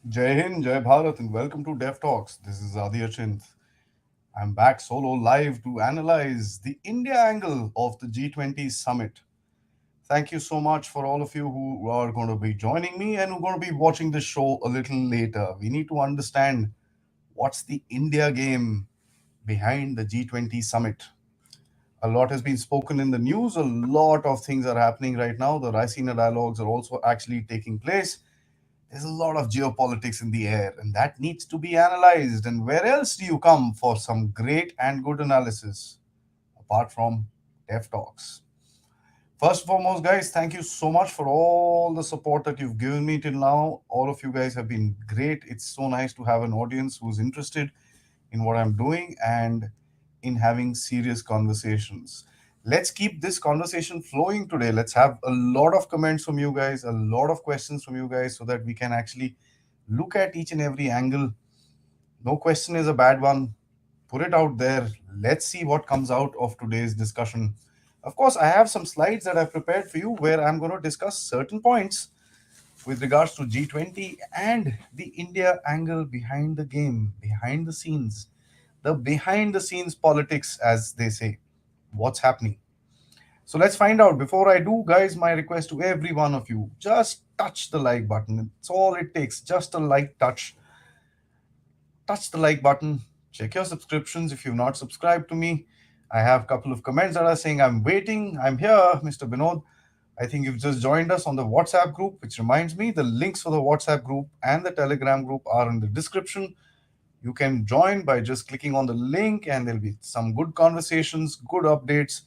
Jai Hind, Jai Bharat, and welcome to Dev Talks. This is Aadi. I'm back solo live to analyze the India angle of the G20 summit. Thank you so much for all of you who are going to be joining me and who are going to be watching this show a little later. We need to understand what's the India game behind the G20 summit. A lot has been spoken in the news. A lot of things are happening right now. The Raisina dialogues are also actually taking place. There's a lot of geopolitics in the air, and that needs to be analyzed. And where else do you come for some great and good analysis apart from Dev Talks? First and foremost, guys, thank you so much for all the support that you've given me till now. All of you guys have been great. It's so nice to have an audience who's interested in what I'm doing and in having serious conversations. Let's keep this conversation flowing today. Let's have a lot of comments from you guys, a lot of questions from you guys, so that we can actually look at each and every angle. No question is a bad one. Put it out there. Let's see what comes out of today's discussion. Of course, I have some slides that I've prepared for you where I'm going to discuss certain points with regards to G20 and the India angle behind the game, behind the scenes, the behind the scenes politics, as they say. What's happening? So let's find out. Before I do, guys, my request to every one of you, just touch the like button. It's all it takes. Just a like touch. Touch the like button. Check your subscriptions if you've not subscribed to me. I have a couple of comments that are saying I'm waiting. I'm here, Mr. Binod. I think you've just joined us on the WhatsApp group, which reminds me the links for the WhatsApp group and the Telegram group are in the description. You can join by just clicking on the link, and there'll be some good conversations, good updates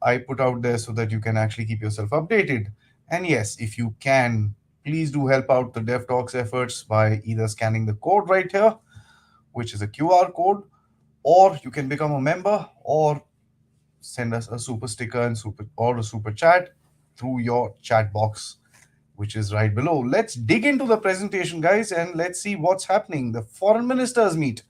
I put out there so that you can actually keep yourself updated. And yes, if you can, please do help out the Dev Talks efforts by either scanning the code right here, which is a QR code, or you can become a member or send us a super sticker and a super chat through your chat box, which is right below. Let's dig into the presentation, guys, and let's see what's happening. The foreign ministers meet.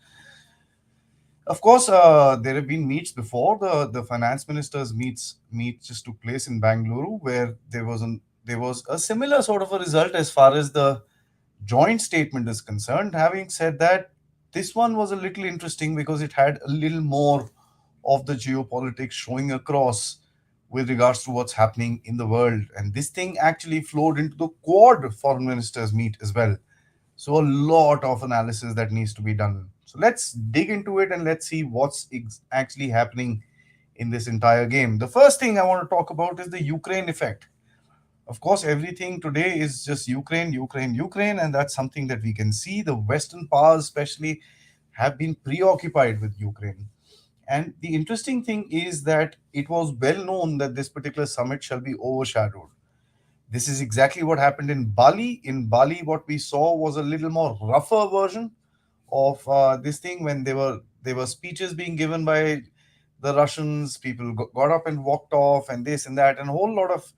Of course, there have been meets before. The finance ministers meet just took place in Bangalore, where there was a similar sort of a result as far as the joint statement is concerned. Having said that, this one was a little interesting because it had a little more of the geopolitics showing across with regards to what's happening in the world. And this thing actually flowed into the Quad foreign ministers meet as well. So a lot of analysis that needs to be done. So let's dig into it and let's see what's actually happening in this entire game. The first thing I want to talk about is the Ukraine effect. Of course, everything today is just Ukraine, Ukraine, Ukraine, and that's something that we can see. The Western powers, especially, have been preoccupied with Ukraine. And the interesting thing is that it was well known that this particular summit shall be overshadowed. This is exactly what happened in Bali. In Bali, what we saw was a little more rougher version of this thing when there were speeches being given by the Russians. People got up and walked off, and this and that, and a whole lot of,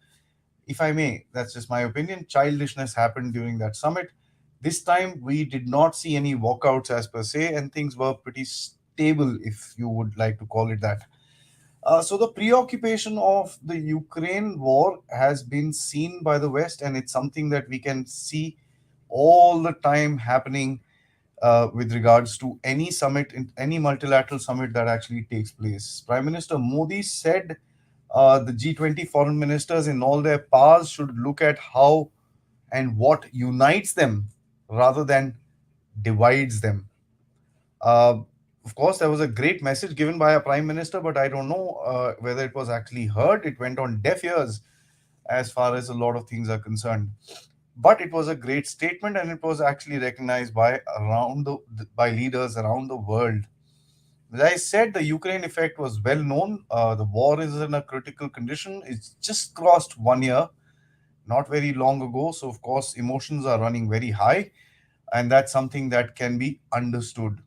if I may, that's just my opinion, childishness happened during that summit. This time, we did not see any walkouts as per se, and things were pretty stable, if you would like to call it that. So the preoccupation of the Ukraine war has been seen by the West, and it's something that we can see all the time happening with regards to any summit, in any multilateral summit that actually takes place. Prime Minister Modi said the G20 foreign ministers in all their powers should look at how and what unites them rather than divides them. Uh, of course, there was a great message given by a prime minister, but I don't know whether it was actually heard. It went on deaf ears as far as a lot of things are concerned. But it was a great statement, and it was actually recognized by leaders around the world. As I said, the Ukraine effect was well known. The war is in a critical condition. It's just crossed 1 year, not very long ago. So, of course, emotions are running very high, and that's something that can be understood.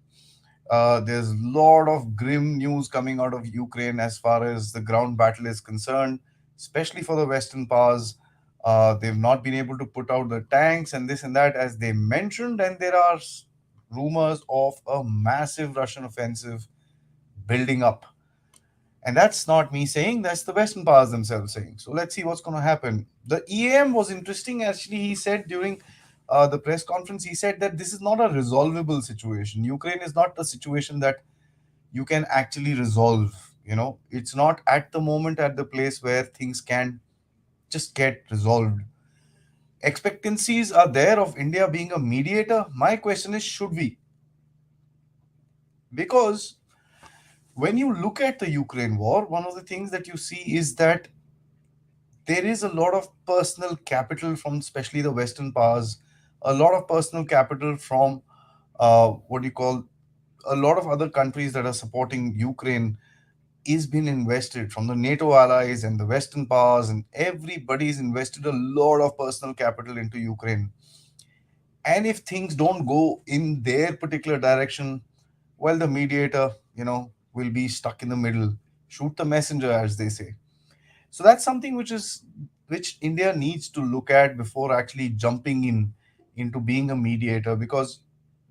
There's a lot of grim news coming out of Ukraine as far as the ground battle is concerned, especially for the Western powers. They've not been able to put out the tanks and this and that as they mentioned, and there are rumors of a massive Russian offensive building up. And that's not me saying, that's the Western powers themselves saying. So let's see what's going to happen. The EAM was interesting. Actually, he said during the press conference, he said that this is not a resolvable situation. Ukraine is not a situation that you can actually resolve. It's not at the moment at the place where things can just get resolved. Expectancies are there of India being a mediator. My question is, should we? Because when you look at the Ukraine war, one of the things that you see is that there is a lot of personal capital from especially the Western powers, a lot of personal capital from what do you call a lot of other countries that are supporting Ukraine is being invested from the NATO allies and the Western powers, and everybody's invested a lot of personal capital into Ukraine. And if things don't go in their particular direction, well, the mediator, will be stuck in the middle, shoot the messenger, as they say. So that's something which India needs to look at before actually jumping in into being a mediator. Because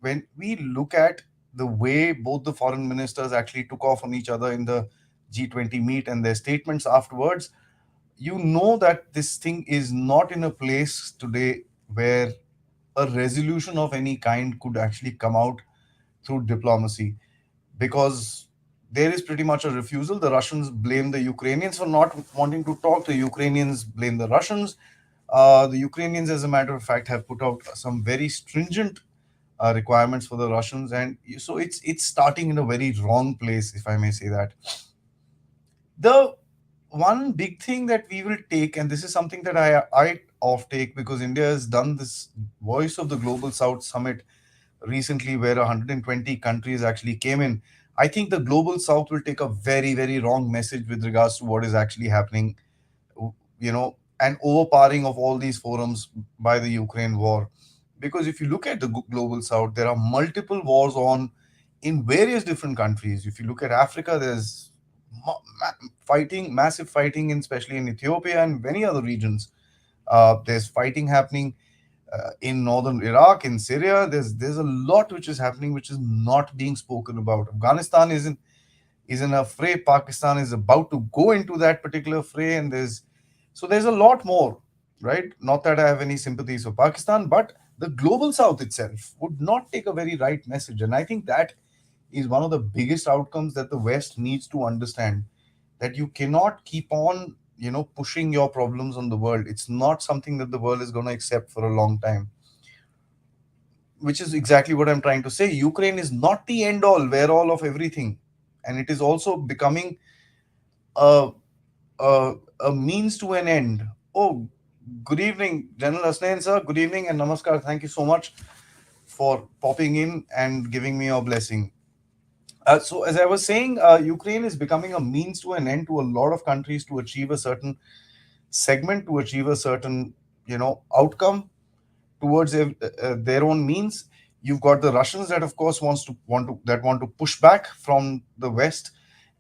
when we look at the way both the foreign ministers actually took off on each other in the G20 meet and their statements afterwards, you know that this thing is not in a place today where a resolution of any kind could actually come out through diplomacy, because there is pretty much a refusal. The Russians blame the Ukrainians for not wanting to talk. The Ukrainians blame the Russians. The Ukrainians, as a matter of fact, have put out some very stringent requirements for the Russians, and so it's starting in a very wrong place, if I may say that. The one big thing that we will take, and this is something that I off take, because India has done this Voice of the Global South summit recently where 120 countries actually came in. I think the Global South will take a very, very wrong message with regards to what is actually happening, an overpowering of all these forums by the Ukraine war. Because if you look at the Global South, there are multiple wars on in various different countries. If you look at Africa, there's fighting, massive fighting, especially in Ethiopia and many other regions. There's fighting happening in northern Iraq, in Syria. There's a lot which is happening which is not being spoken about. Afghanistan is in a fray. Pakistan is about to go into that particular fray, and there's a lot more, right? Not that I have any sympathies for Pakistan, but the global South itself would not take a very right message, and I think that is one of the biggest outcomes that the West needs to understand, that you cannot keep on pushing your problems on the world. It's not something that the world is going to accept for a long time, which is exactly what I'm trying to say. Ukraine is not the end all where all of everything, and it is also becoming a a, a means to an end. Oh, good evening, General Asnain sir. Good evening and namaskar. Thank you so much for popping in and giving me your blessing. So, as I was saying, Ukraine is becoming a means to an end to a lot of countries to achieve a certain segment, to achieve a certain outcome towards their own means. You've got the Russians that, of course, want to push back from the West,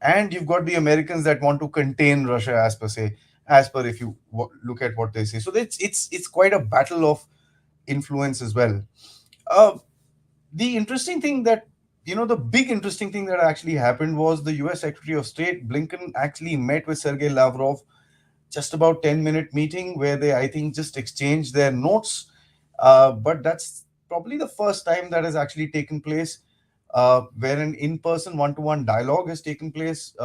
and you've got the Americans that want to contain Russia, as per se, as per if you look at what they say. So it's quite a battle of influence as well. Uh, the interesting thing that the big interesting thing that actually happened was the U.S. Secretary of State Blinken actually met with Sergei Lavrov, just about 10-minute meeting where they, I think, just exchanged their notes. But that's probably the first time that has actually taken place where an in-person one-to-one dialogue has taken place.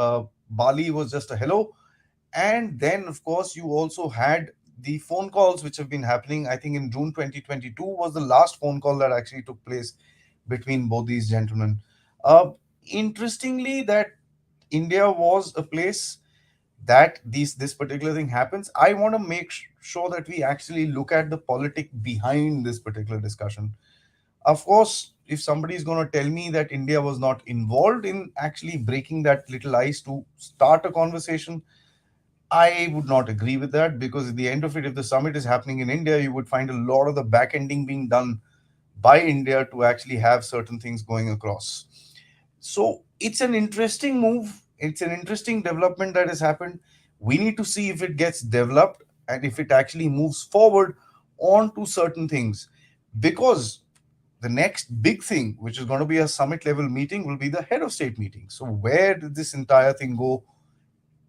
Bali was just a hello, and then of course you also had the phone calls which have been happening. I think in June 2022 was the last phone call that actually took place between both these gentlemen. Uh, Interestingly, that India was a place that this particular thing happens. I want to make sure that we actually look at the politic behind this particular discussion. Of course, if somebody is going to tell me that India was not involved in actually breaking that little ice to start a conversation, I would not agree with that, because at the end of it, if the summit is happening in India, you would find a lot of the back ending being done by India to actually have certain things going across. So it's an interesting move. It's an interesting development that has happened. We need to see if it gets developed and if it actually moves forward on to certain things. Because the next big thing, which is going to be a summit level meeting, will be the head of state meeting. So, where did this entire thing go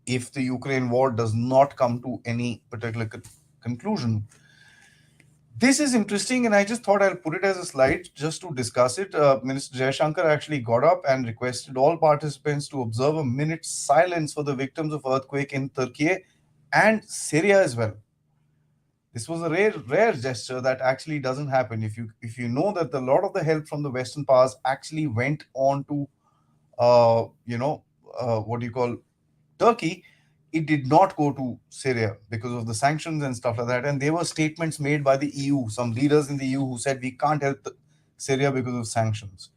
if the Ukraine war does not come to any particular conclusion? This is interesting, and I just thought I'll put it as a slide just to discuss it. Minister Jaishankar actually got up and requested all participants to observe a minute's silence for the victims of earthquake in Turkey and Syria as well. This was a rare gesture that actually doesn't happen. If you know that a lot of the help from the Western powers actually went on to what do you call Turkey, it did not go to Syria because of the sanctions and stuff like that. And there were statements made by the EU, some leaders in the EU who said we can't help Syria because of sanctions.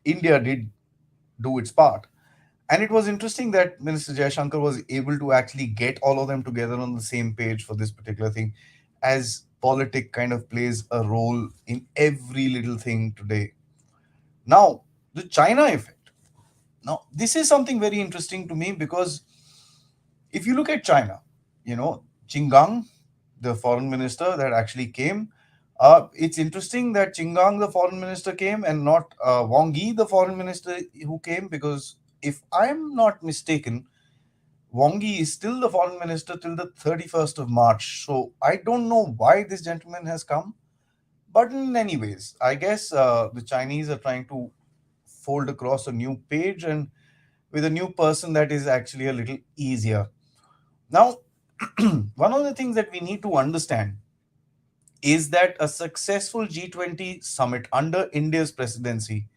India did do its part. And it was interesting that Minister Jaishankar was able to actually get all of them together on the same page for this particular thing, as politic kind of plays a role in every little thing today. Now, the China effect. Now, this is something very interesting to me because if you look at China, Qinggang, the foreign minister that actually came, it's interesting that Qinggang, the foreign minister, came and not Wang Yi, the foreign minister who came, because if I'm not mistaken, Wang Yi is still the foreign minister till the 31st of March. So I don't know why this gentleman has come. But in any ways, I guess the Chinese are trying to fold across a new page and with a new person that is actually a little easier. Now, one of the things that we need to understand is that a successful G20 summit under India's presidency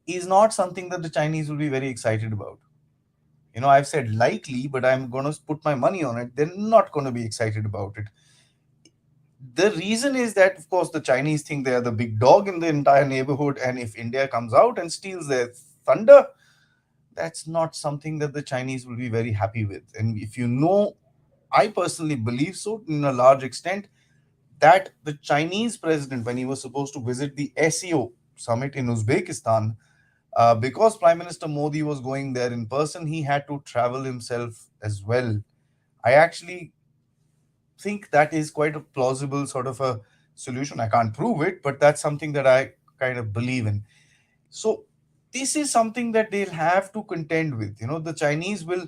is not something that the Chinese will be very excited about. I've said likely, but I'm going to put my money on it. They're not going to be excited about it. The reason is that, of course, the Chinese think they are the big dog in the entire neighborhood, and if India comes out and steals their thunder, that's not something that the Chinese will be very happy with. And if you know, I personally believe so in a large extent that the Chinese president, when he was supposed to visit the SEO summit in Uzbekistan, because Prime Minister Modi was going there in person, he had to travel himself as well. I actually think that is quite a plausible sort of a solution. I can't prove it, but that's something that I kind of believe in. So, this is something that they'll have to contend with. The Chinese will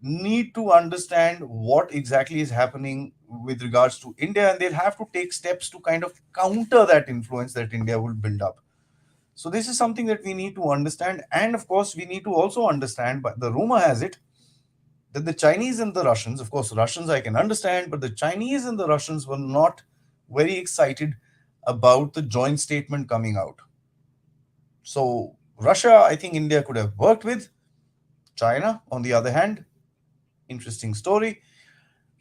need to understand what exactly is happening with regards to India, and they'll have to take steps to kind of counter that influence that India will build up. So this is something that we need to understand, and of course, we need to also understand. But the rumor has it that the Chinese and the Russians, of course, Russians I can understand, but the Chinese and the Russians were not very excited about the joint statement coming out. So Russia, I think India could have worked with. China, on the other hand, interesting story.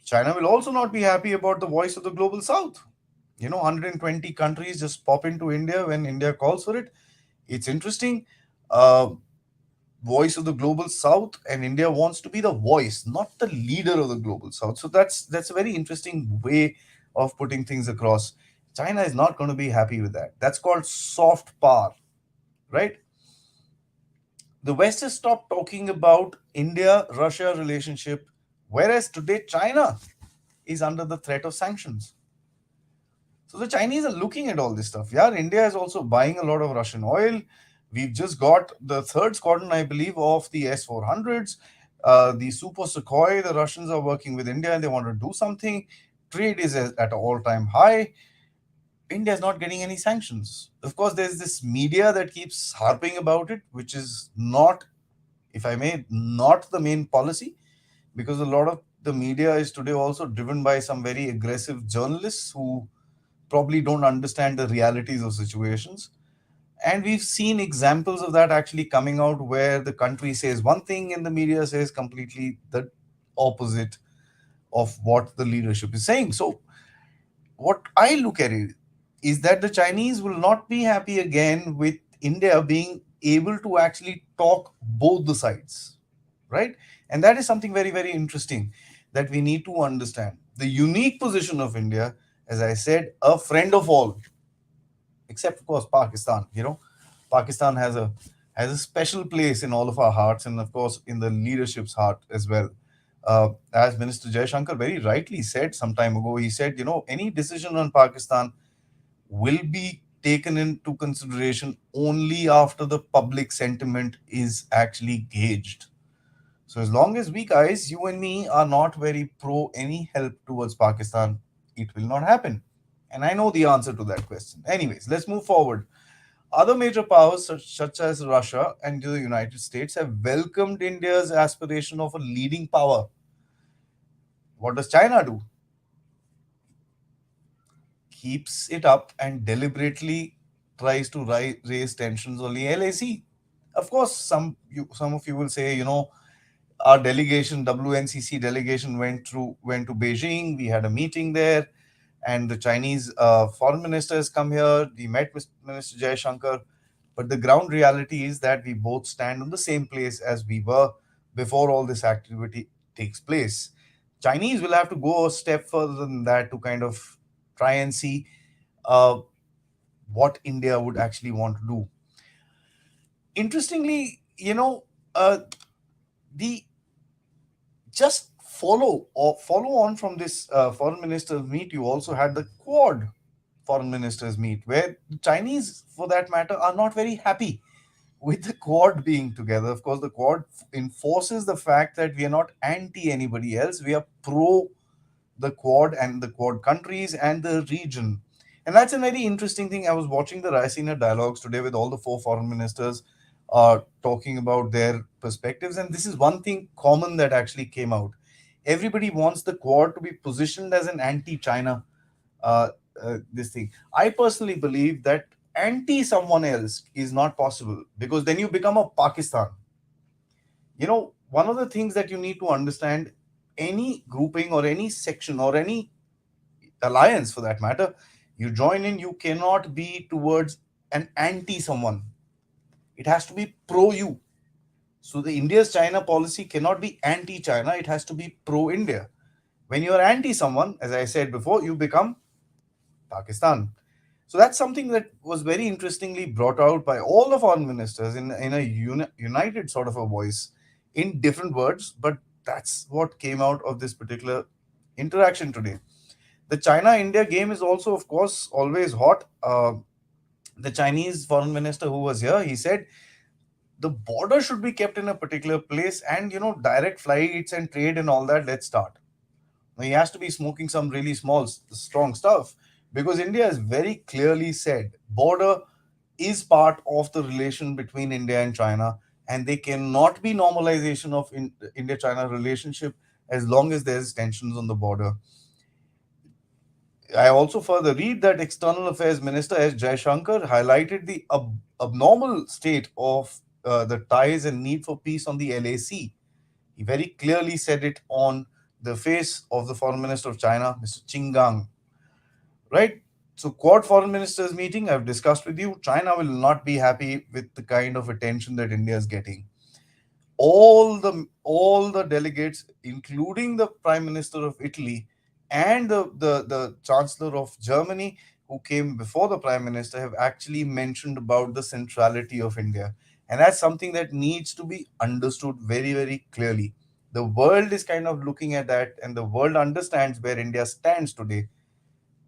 China will also not be happy about the voice of the global south. 120 countries just pop into India when India calls for it. It's interesting. Uh, Voice of the global south, and India wants to be the voice, not the leader of the global south. So that's a very interesting way of putting things across. China is not going to be happy with that. That's called soft power, right? The West has stopped talking about India Russia relationship, whereas today China is under the threat of sanctions. So the Chinese are looking at all this stuff. Yeah, India is also buying a lot of Russian oil. We've just got the third squadron, I believe, of the S-400s. The Super Sukhoi, the Russians are working with India and they want to do something. Trade is at an all-time high. India is not getting any sanctions. Of course, there's this media that keeps harping about it, which is not, if I may, not the main policy, because a lot of the media is today also driven by some very aggressive journalists who probably don't understand the realities of situations. And we've seen examples of that actually coming out where the country says one thing and the media says completely the opposite of what the leadership is saying. So, what I look at it is that the Chinese will not be happy again with India being able to actually talk both the sides, right? And that is something very, very interesting that we need to understand. The unique position of India, as I said, a friend of all, except of course Pakistan. Pakistan has a special place in all of our hearts, and of course in the leadership's heart as well. As Minister Jaishankar very rightly said some time ago, he said, any decision on Pakistan will be taken into consideration only after the public sentiment is actually gauged. So as long as we guys, you and me, are not very pro any help towards Pakistan, it will not happen. And I know the answer to that question. Anyways, let's move forward. Other major powers, such as Russia and the United States, have welcomed India's aspiration of a leading power. What does China do? Keeps it up and deliberately tries to raise tensions on the LAC. Of course, some of you will say, our delegation, WNCC delegation, went to Beijing. We had a meeting there, and the Chinese foreign minister has come here. We met with Minister Jaishankar, but the ground reality is that we both stand on the same place as we were before all this activity takes place. Chinese will have to go a step further than that to kind of try and see uh, what India would actually want to do. Interestingly, the just follow on from this foreign ministers meet. You also had the Quad foreign ministers meet, where the Chinese, for that matter, are not very happy with the Quad being together. Of course, the Quad enforces the fact that we are not anti anybody else; we are pro the Quad and the Quad countries and the region. And that's a very interesting thing. I was watching the Raisina dialogues today with all the four foreign ministers talking about their perspectives. And this is one thing common that actually came out. Everybody wants the Quad to be positioned as an anti China uh, this thing. I personally believe that anti someone else is not possible, because then you become a Pakistan. One of the things that you need to understand, any grouping or any section or any alliance for that matter, you join in, you cannot be towards an anti someone. It has to be pro you. So the India's China policy cannot be anti China, it has to be pro India. When you are anti someone, as I said before, you become Pakistan. So that's something that was very interestingly brought out by all the foreign ministers in a united sort of a voice in different words, but that's what came out of this particular interaction today. The China India game is also, of course, always hot. The Chinese foreign minister who was here, he said the border should be kept in a particular place, and direct flights and trade and all that, let's start. Now, he has to be smoking some really strong stuff, because India has very clearly said border is part of the relation between India and China, and they cannot be normalization of India-China relationship as long as there's tensions on the border. I also further read that External Affairs Minister S. Jaishankar highlighted the abnormal state of the ties and need for peace on the LAC. He very clearly said it on the face of the Foreign Minister of China, Mr. Qinggang. Right? So, Quad Foreign Ministers meeting, I've discussed with you. China will not be happy with the kind of attention that India is getting. All the delegates, including the Prime Minister of Italy and the Chancellor of Germany, who came before the Prime Minister, have actually mentioned about the centrality of India. And that's something that needs to be understood very, very clearly. The world is kind of looking at that, and the world understands where India stands today.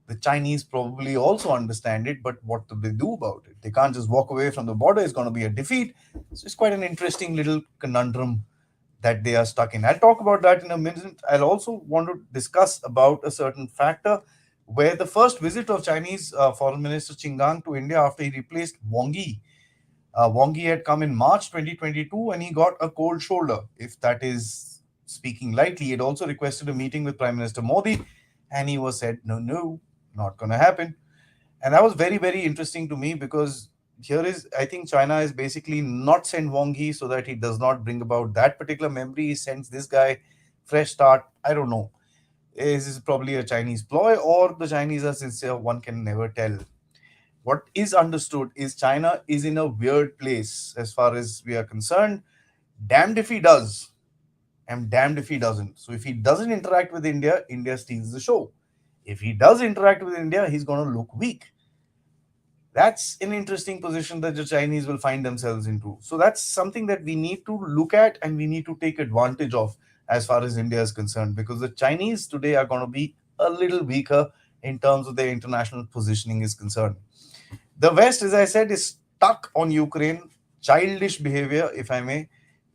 The Chinese probably also understand it, but what do they do about it? They can't just walk away from the border. It's going to be a defeat. So it's quite an interesting little conundrum that they are stuck in. I'll talk about that in a minute. I'll also want to discuss about a certain factor where the first visit of Chinese Foreign Minister Qinggang to India after he replaced Wang Yi. Wang Yi had come in March 2022 and he got a cold shoulder, if that is speaking lightly. He had also requested a meeting with Prime Minister Modi, and he was said, no, no, not going to happen. And that was very, very interesting to me, because here is, I think China is basically not sent Wang Yi so that he does not bring about that particular memory. He sends this guy fresh start. I don't know. Is this probably a Chinese ploy, or the Chinese are sincere? One can never tell. What is understood is China is in a weird place as far as we are concerned. Damned if he does, and damned if he doesn't. So if he doesn't interact with India, India steals the show. If he does interact with India, he's going to look weak. That's an interesting position that the Chinese will find themselves into. So that's something that we need to look at and we need to take advantage of as far as India is concerned, because the Chinese today are going to be a little weaker in terms of their international positioning is concerned. The West, as I said, is stuck on Ukraine. Childish behavior, if I may.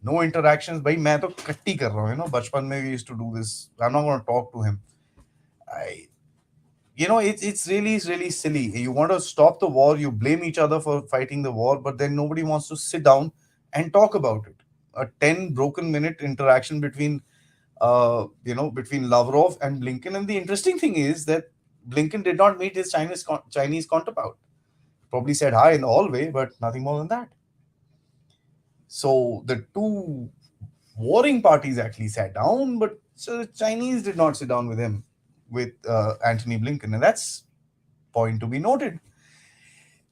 No interactions. भाई मैं तो कट्टी कर रहा हूँ, बचपन में we used to do this. I'm not going to talk to him. I it's really silly. You want to stop the war, you blame each other for fighting the war, but then nobody wants to sit down and talk about it. A 10 broken minute interaction between Lavrov and Blinken. And the interesting thing is that Blinken did not meet his Chinese counterpart. Probably said hi in the hallway, but nothing more than that. So the two warring parties actually sat down, but so the Chinese did not sit down with him, with Antony Blinken, and that's point to be noted.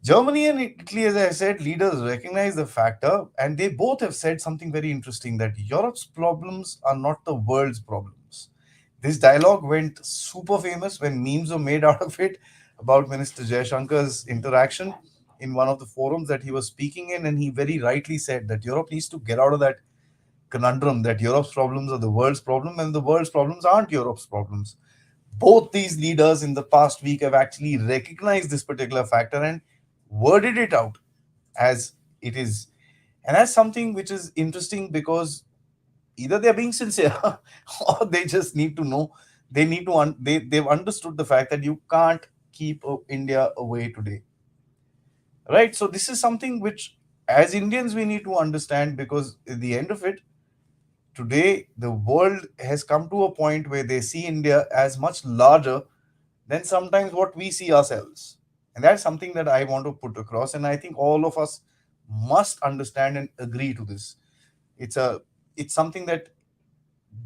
Germany and Italy, as I said, leaders recognize the factor, and they both have said something very interesting, that Europe's problems are not the world's problems. This dialogue went super famous when memes were made out of it about Minister Jaishankar's interaction in one of the forums that he was speaking in, and he very rightly said that Europe needs to get out of that conundrum that Europe's problems are the world's problem and the world's problems aren't Europe's problems. Both these leaders in the past week have actually recognized this particular factor and worded it out as it is. And that's something which is interesting, because either they're being sincere or they just need to know, they've understood the fact that you can't keep India away today, right? So this is something which, as Indians, we need to understand, because at the end of it, today the world has come to a point where they see India as much larger than sometimes what we see ourselves. And that's something that I want to put across. And I think all of us must understand and agree to this. It's a it's something that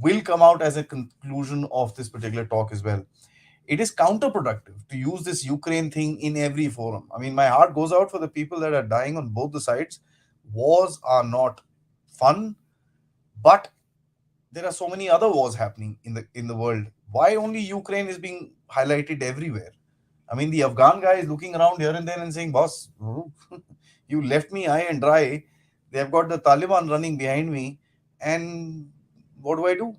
will come out as a conclusion of this particular talk as well. It is counterproductive to use this Ukraine thing in every forum. I mean, my heart goes out for the people that are dying on both the sides. Wars are not fun, but there are so many other wars happening in the world. Why only Ukraine is being highlighted everywhere? I mean, the Afghan guy is looking around here and there and saying, "Boss, you left me high and dry. They have got the Taliban running behind me, and what do I do?"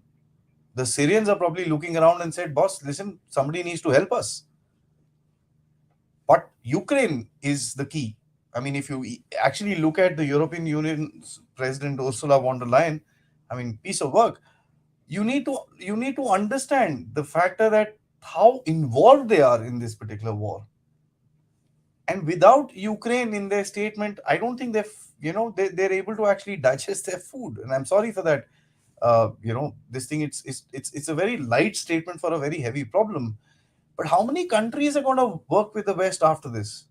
The Syrians are probably looking around and said, "Boss, listen, somebody needs to help us." But Ukraine is the key. I mean, if you actually look at the European Union's President Ursula von der Leyen, I mean, piece of work. You need to understand the factor that how involved they are in this particular war. And without Ukraine in their statement, I don't think they're able to actually digest their food. And I'm sorry for that. This thing, it's a very light statement for a very heavy problem. But how many countries are going to work with the West after this?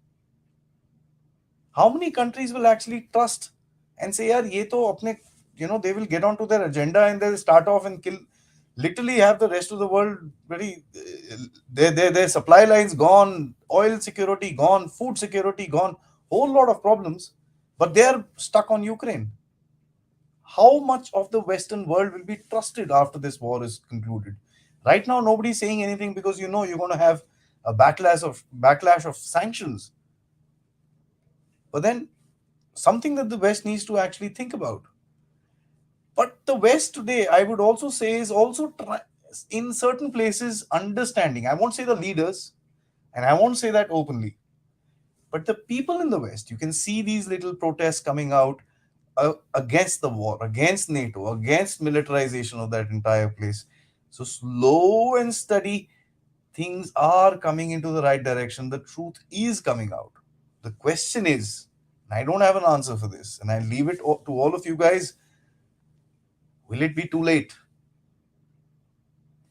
How many countries will actually trust and say, "Yaar, ye to apne," they will get onto their agenda and they'll start off and kill, literally have the rest of the world very, their supply lines gone, oil security gone, food security gone, whole lot of problems, but they're stuck on Ukraine. How much of the Western world will be trusted after this war is concluded? Right now, nobody's saying anything, because you're going to have a backlash of sanctions. But then, something that the West needs to actually think about. But the West today, I would also say, is also in certain places understanding. I won't say the leaders, and I won't say that openly, but the people in the West. You can see these little protests coming out against the war, against NATO, against militarization of that entire place. So slow and steady, things are coming into the right direction. The truth is coming out. The question is, and I don't have an answer for this, and I leave it to all of you guys. Will it be too late?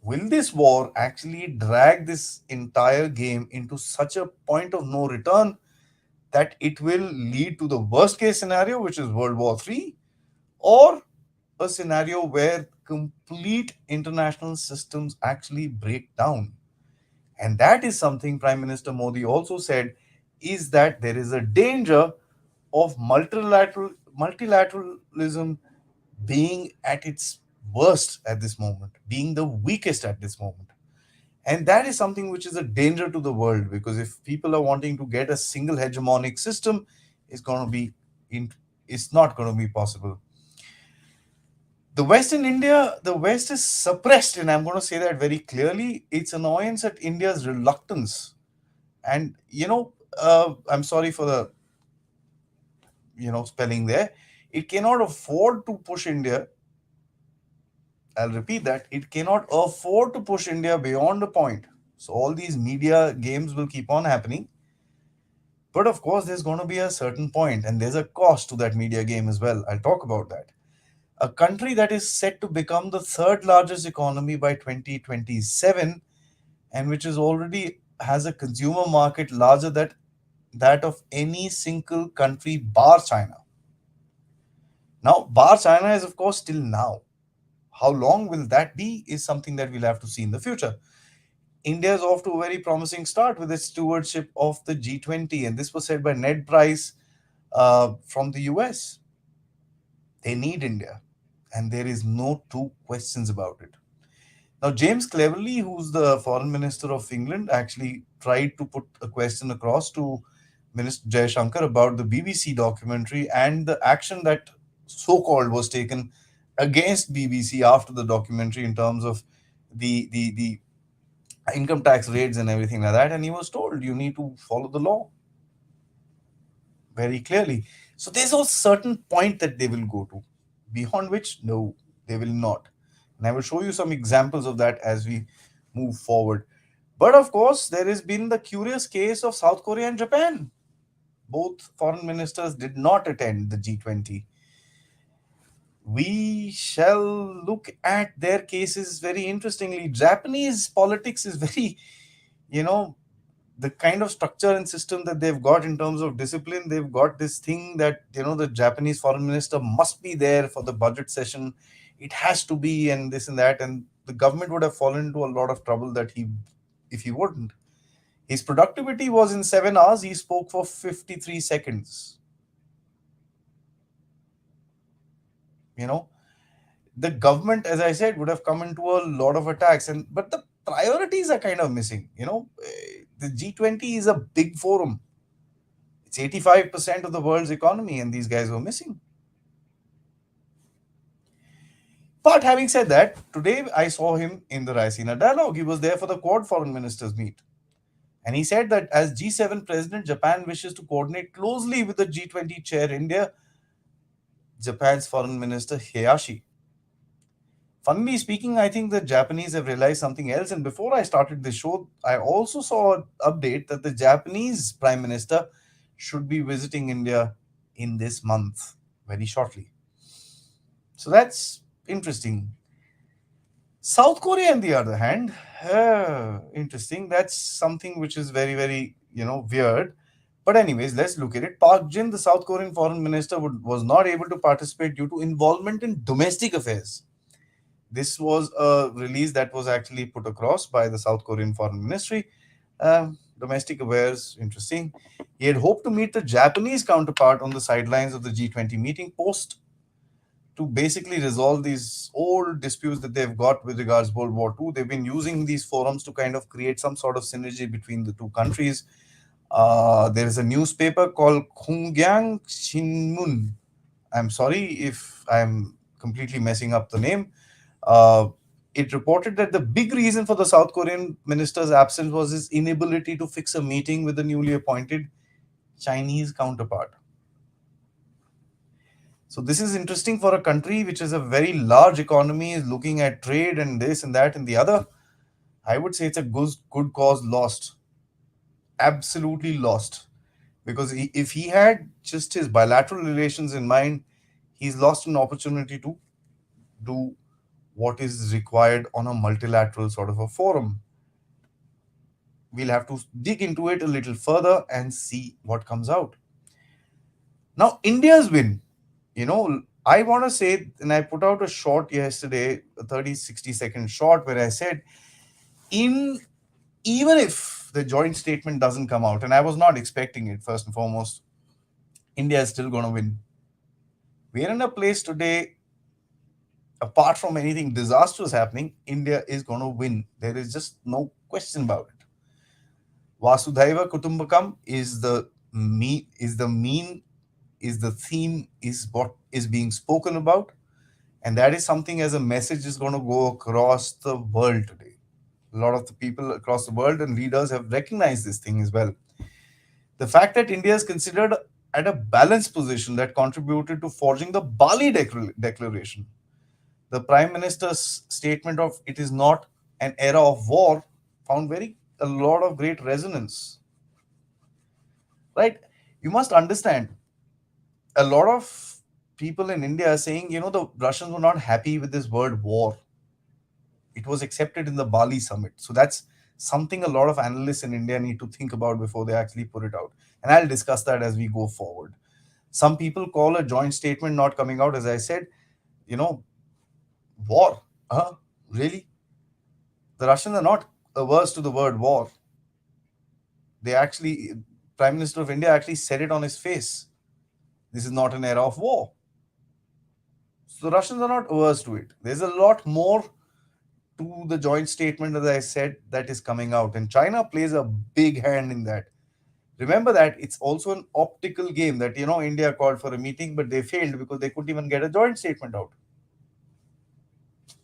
Will this war actually drag this entire game into such a point of no return that it will lead to the worst case scenario, which is World War III, or a scenario where complete international systems actually break down? And that is something Prime Minister Modi also said, is that there is a danger of multilateralism being at its worst at this moment, being the weakest at this moment. And that is something which is a danger to the world, because if people are wanting to get a single hegemonic system, it's going to be in, it's not going to be possible. The West in India, the West is suppressed, and I'm going to say that very clearly. It's annoyance at India's reluctance. And I'm sorry for the spelling there. It cannot afford to push India. I'll repeat that. It cannot afford to push India beyond a point. So all these media games will keep on happening. But of course, there's going to be a certain point, and there's a cost to that media game as well. I'll talk about that. A country that is set to become the third largest economy by 2027, and which is already has a consumer market larger than that of any single country bar China. Now, bar China is, of course, still now. How long will that be is something that we'll have to see in the future. India is off to a very promising start with its stewardship of the G20, and this was said by Ned Price from the US. They need India, and there is no two questions about it. Now, James Cleverly, who's the foreign minister of England, actually tried to put a question across to Minister Jaishankar about the BBC documentary and the action that so-called was taken against BBC after the documentary in terms of the income tax raids and everything like that. And he was told you need to follow the law very clearly. So there's a certain point that they will go to, beyond which, no, they will not. And I will show you some examples of that as we move forward. But of course, there has been the curious case of South Korea and Japan. Both foreign ministers did not attend the G20. We shall look at their cases very interestingly. Japanese politics is very, you know, the kind of structure and system that they've got in terms of discipline. They've got this thing that, the Japanese foreign minister must be there for the budget session. It has to be, and this and that. And the government would have fallen into a lot of trouble that if he wouldn't. His productivity was in 7 hours, he spoke for 53 seconds. You know, the government, as I said, would have come into a lot of attacks, and but the priorities are kind of missing. The G20 is a big forum. It's 85% of the world's economy, and these guys were missing. But having said that, today I saw him in the Raisina dialogue. He was there for the Quad foreign ministers meet. And he said that as G7 president, Japan wishes to coordinate closely with the G20 chair India, Japan's foreign minister Hayashi. Funnily speaking, I think the Japanese have realized something else. And before I started this show, I also saw an update that the Japanese prime minister should be visiting India in this month, very shortly. So that's interesting. South Korea, on the other hand, interesting. That's something which is very, very, weird. But anyways, let's look at it. Park Jin, the South Korean foreign minister, was not able to participate due to involvement in domestic affairs. This was a release that was actually put across by the South Korean Foreign Ministry. Domestic affairs, interesting. He had hoped to meet the Japanese counterpart on the sidelines of the G20 meeting post to basically resolve these old disputes that they've got with regards to World War II. They've been using these forums to kind of create some sort of synergy between the two countries. There is a newspaper called Kunggyang Shinmun. I'm sorry if I'm completely messing up the name. Uh, it reported that the big reason for the South Korean minister's absence was his inability to fix a meeting with the newly appointed Chinese counterpart. So this is interesting for a country which is a very large economy, is looking at trade and this and that and the other. I would say it's a good cause lost. Absolutely lost. Because if he had just his bilateral relations in mind, he's lost an opportunity to do what is required on a multilateral sort of a forum. We'll have to dig into it a little further and see what comes out. Now, India's win. I want to say, and I put out a short yesterday, a 30-60 second short, where I said, even if the joint statement doesn't come out, and I was not expecting it, first and foremost, India is still going to win. We're in a place today, apart from anything disastrous happening, India is going to win. There is just no question about it. Vasudhaiva Kutumbakam is the theme, is what is being spoken about. And that is something as a message is going to go across the world today. A lot of the people across the world and leaders have recognized this thing as well. The fact that India is considered at a balanced position that contributed to forging the Bali Declaration. The Prime Minister's statement of it is not an era of war found very a lot of great resonance, right? You must understand, a lot of people in India are saying, the Russians were not happy with this word war. It was accepted in the Bali summit. So that's something a lot of analysts in India need to think about before they actually put it out. And I'll discuss that as we go forward. Some people call a joint statement not coming out, as I said, you know, war. Really? The Russians are not averse to the word war. They actually, Prime Minister of India actually said it on his face. This is not an era of war. So the Russians are not averse to it. There's a lot more to the joint statement, as I said, that is coming out. And China plays a big hand in that. Remember that it's also an optical game that, India called for a meeting, but they failed because they couldn't even get a joint statement out.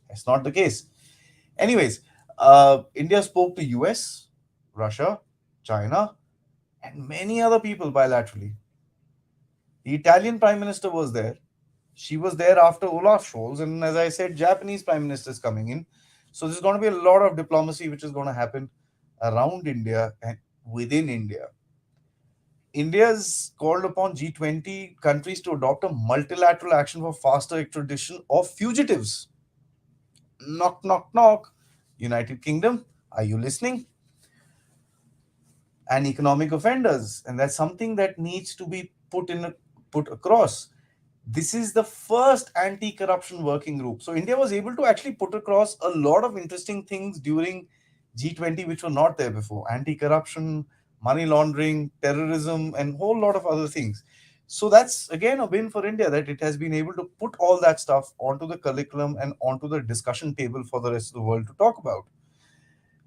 That's not the case. Anyways, India spoke to US, Russia, China, and many other people bilaterally. The Italian Prime Minister was there. She was there after Olaf Scholz, and as I said, Japanese Prime Minister is coming in. So there's going to be a lot of diplomacy which is going to happen around India and within India. India's called upon G20 countries to adopt a multilateral action for faster extradition of fugitives. Knock, knock, knock. United Kingdom, are you listening? And economic offenders, and that's something that needs to be put across. This is the first anti-corruption working group. So India was able to actually put across a lot of interesting things during G20 which were not there before: anti-corruption, money laundering, terrorism, and whole lot of other things. So that's again a win for India, that it has been able to put all that stuff onto the curriculum and onto the discussion table for the rest of the world to talk about.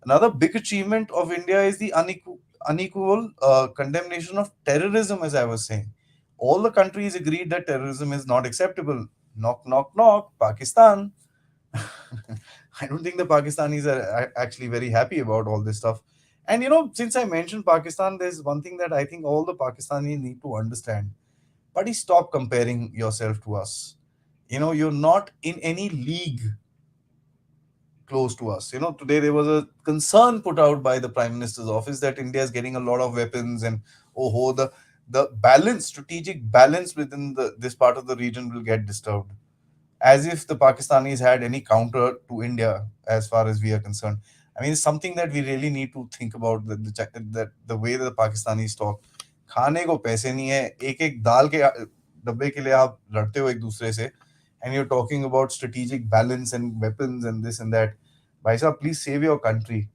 Another big achievement of India is the unequal condemnation of terrorism, as I was saying. All the countries agreed that terrorism is not acceptable. Knock, knock, knock, Pakistan. I don't think the Pakistanis are actually very happy about all this stuff. And since I mentioned Pakistan, there's one thing that I think all the Pakistanis need to understand. Buddy, stop comparing yourself to us. You're not in any league close to us. Today there was a concern put out by the Prime Minister's office that India is getting a lot of weapons, and the balance, strategic balance within this part of the region will get disturbed. As if the Pakistanis had any counter to India as far as we are concerned. I mean, it's something that we really need to think about, that the way that the Pakistanis talk. खाने को पैसे नहीं है, एक एक दाल के डब्बे के लिए आप लड़ते हो एक दूसरे से, and you're talking about strategic balance and weapons and this and that. Bhai sahab, please save your country.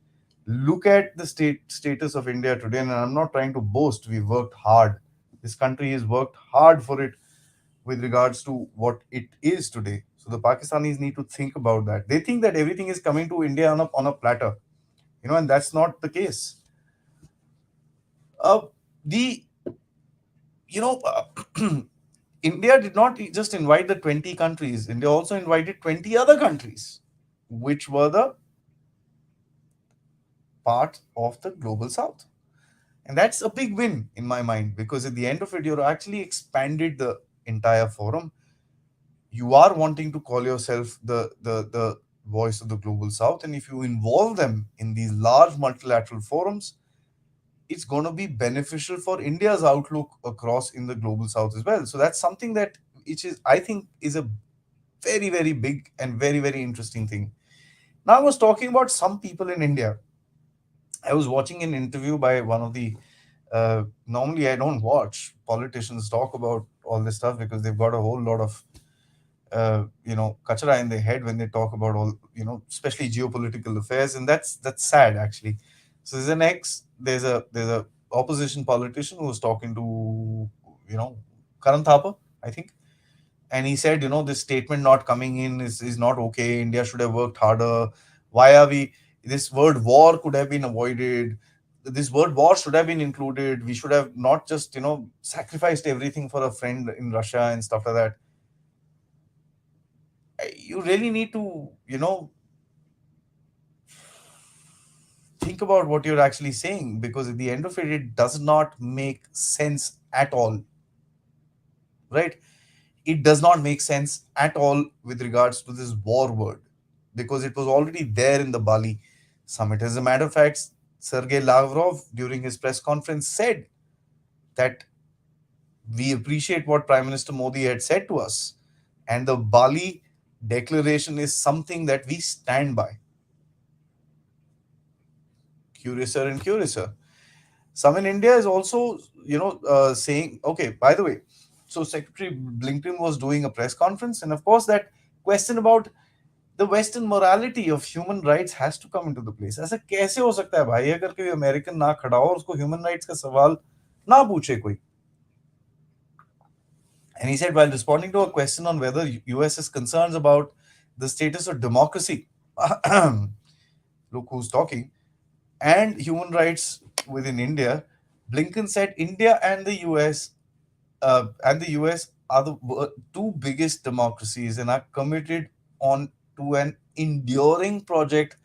Look at the status of India today, and I'm not trying to boast. We've worked hard. This country has worked hard for it with regards to what it is today. So the Pakistanis need to think about that. They think that everything is coming to India on a platter, and that's not the case. Uh, the you know India did not just invite the 20 countries. India also invited 20 other countries, which were the part of the global south. And that's a big win in my mind, because at the end of it, you're actually expanded the entire forum. You are wanting to call yourself the voice of the global south. And if you involve them in these large multilateral forums, it's going to be beneficial for India's outlook across in the global south as well. So that's something that, which is, I think, is a very, very big and very, very interesting thing. Now, I was talking about some people in India. I was watching an interview by one of the. Normally, I don't watch politicians talk about all this stuff because they've got a whole lot of, kachara in their head when they talk about all, especially geopolitical affairs, and that's sad actually. So there's a opposition politician who was talking to, Karan Thapa, I think, and he said, this statement not coming in is not okay. India should have worked harder. Why are we? This word war could have been avoided. This word war should have been included. We should have not just sacrificed everything for a friend in Russia and stuff like that. You really need to think about what you're actually saying, because at the end of it, it does not make sense at all, right? It does not make sense at all with regards to this war word, because it was already there in the Bali summit. As a matter of fact, Sergei Lavrov, during his press conference, said that we appreciate what Prime Minister Modi had said to us, and the Bali declaration is something that we stand by. Curiouser and curiouser. Some in India is also, saying, okay, by the way, so Secretary Blinken was doing a press conference, and of course, that question about the Western morality of human rights has to come into the place. ऐसा कैसे हो सकता है भाई, अगर कोई American ना खड़ा हो और उसको ह्यूमन राइट्स का सवाल ना पूछे कोई. And he said, while responding to a question on whether US is concerns about the status of democracy, look who's talking, and human rights within India, Blinken said India and the US are the two biggest democracies and are committed on to an enduring project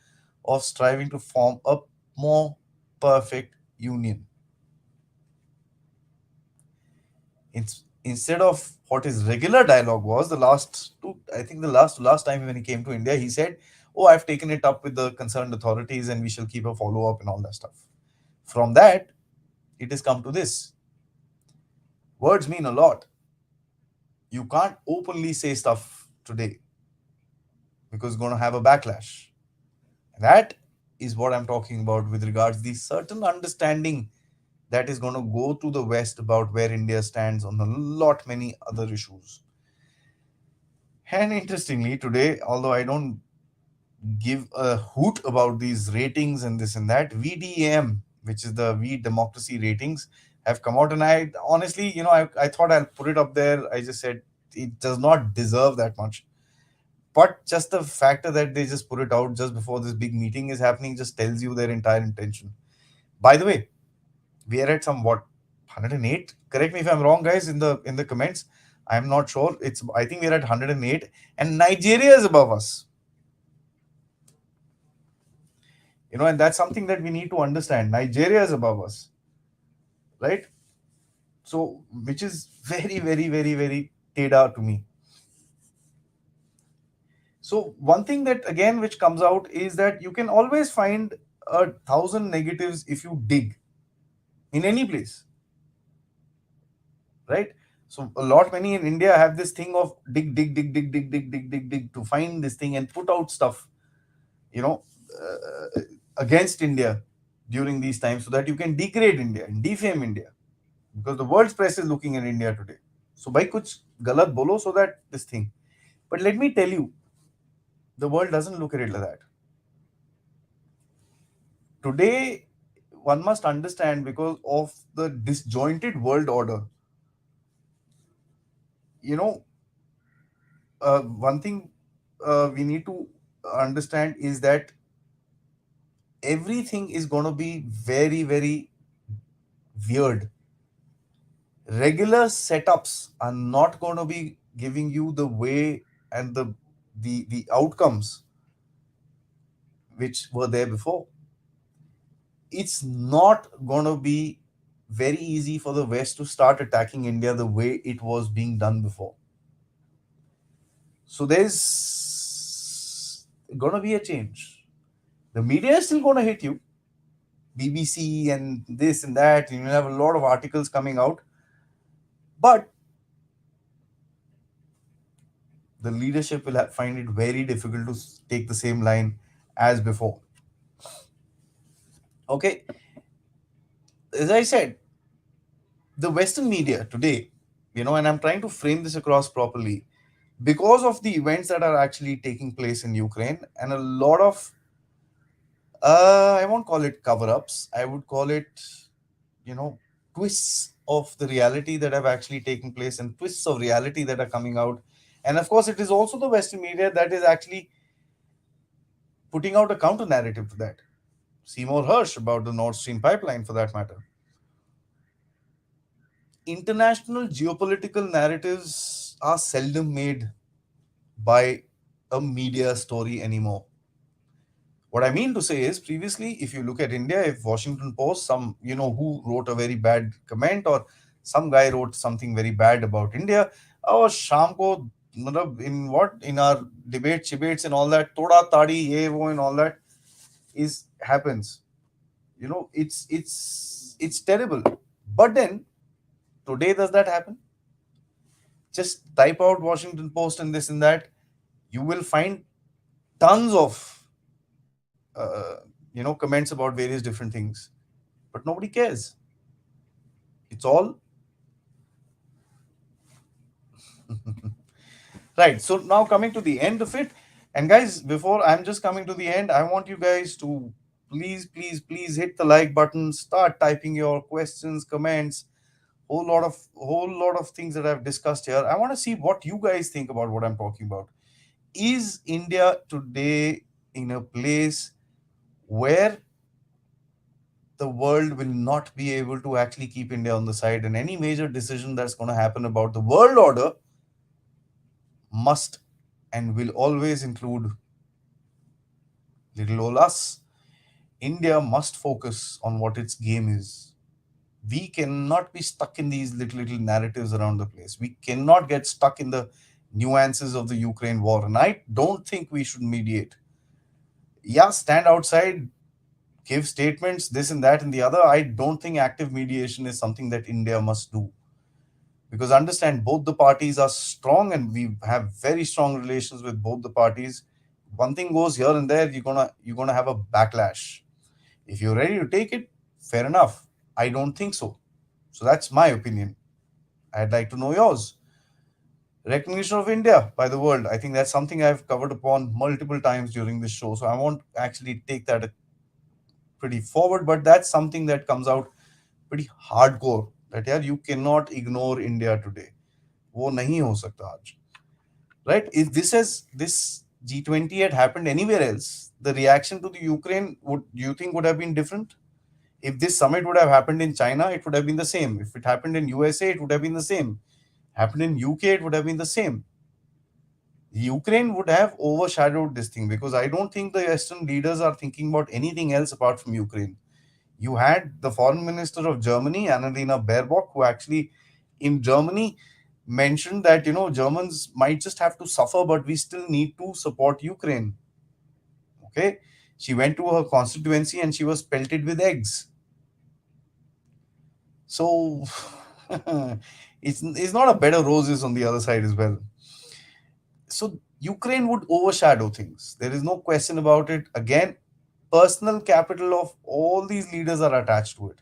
of striving to form a more perfect union. Instead of what his regular dialogue was, the last two, I think the last time when he came to India, he said, "Oh, I've taken it up with the concerned authorities, and we shall keep a follow up and all that stuff." From that, it has come to this. Words mean a lot. You can't openly say stuff today because it's going to have a backlash. That is what I'm talking about with regards the certain understanding that is going to go to the West about where India stands on a lot many other issues. And interestingly, today, although I don't give a hoot about these ratings and this and that, VDM, which is the V Democracy ratings, have come out. And I honestly, I thought I'll put it up there. I just said it does not deserve that much. But just the factor that they just put it out just before this big meeting is happening just tells you their entire intention. By the way, we are at some what 108. Correct me if I'm wrong, guys, in the comments. I'm not sure. I think we're at 108, and Nigeria is above us. And that's something that we need to understand. Nigeria is above us, right? So, which is very, very, very, very teda to me. So, one thing that again which comes out is that you can always find 1,000 negatives if you dig in any place, right? So, a lot many in India have this thing of dig, dig, dig, dig, dig, dig, dig, dig, dig to find this thing and put out stuff, you know, against India during these times so that you can degrade India and defame India because the world's press is looking at India today. So, by kuch galat bolo so that this thing. But let me tell you, the world doesn't look at it like that. Today, one must understand because of the disjointed world order. One thing we need to understand is that everything is going to be very, very weird. Regular setups are not going to be giving you the way and the outcomes which were there before. It's not going to be very easy for the West to start attacking India the way it was being done before. So there's going to be a change. The media is still going to hit you, BBC and this and that. You have a lot of articles coming out, but the leadership will find it very difficult to take the same line as before. Okay, as I said, the Western media today, and I'm trying to frame this across properly because of the events that are actually taking place in Ukraine and a lot of, I won't call it cover ups, I would call it, twists of the reality that have actually taken place and twists of reality that are coming out. And of course, it is also the Western media that is actually putting out a counter narrative to that. Seymour Hersh about the Nord Stream pipeline, for that matter. International geopolitical narratives are seldom made by a media story anymore. What I mean to say is, previously, if you look at India, if Washington Post, who wrote a very bad comment or some guy wrote something very bad about India, or Sham ko, in our debates and all that, toda tadi, ye, wo, and all that is happens. It's terrible. But then today, does that happen? Just type out Washington Post and this and that, you will find tons of comments about various different things, but nobody cares. It's all right. So now coming to the end of it, and guys, before I'm just coming to the end, I want you guys to please, please, please hit the like button, start typing your questions, comments, whole lot of things that I've discussed here. I want to see what you guys think about what I'm talking about. Is India today in a place where the world will not be able to actually keep India on the side, and any major decision that's going to happen about the world order must and will always include little old us? India must focus on what its game is. We cannot be stuck in these little narratives around the place. We cannot get stuck in the nuances of the Ukraine war. And I don't think we should mediate. Yeah, stand outside, give statements, this and that and the other. I don't think active mediation is something that India must do. Because understand, both the parties are strong and we have very strong relations with both the parties. One thing goes here and there, you're gonna have a backlash. If you're ready to take it, fair enough. I don't think so. So that's my opinion. I'd like to know yours. Recognition of India by the world. I think that's something I've covered upon multiple times during this show. So I won't actually take that pretty forward, but that's something that comes out pretty hardcore. That yeah, you cannot ignore India today. वो नहीं हो सकता आज. Right? If this G20 had happened anywhere else, the reaction to the Ukraine would you think would have been different? If this summit would have happened in China, it would have been the same. If it happened in USA, it would have been the same. Happened in UK, it would have been the same. Ukraine would have overshadowed this thing because I don't think the Western leaders are thinking about anything else apart from Ukraine. You had the foreign minister of Germany, Annalena Baerbock, who actually in Germany mentioned that Germans might just have to suffer, but we still need to support Ukraine. Okay, she went to her constituency and she was pelted with eggs. So it's not a bed of roses on the other side as well. So Ukraine would overshadow things. There is no question about it. Again, personal capital of all these leaders are attached to it.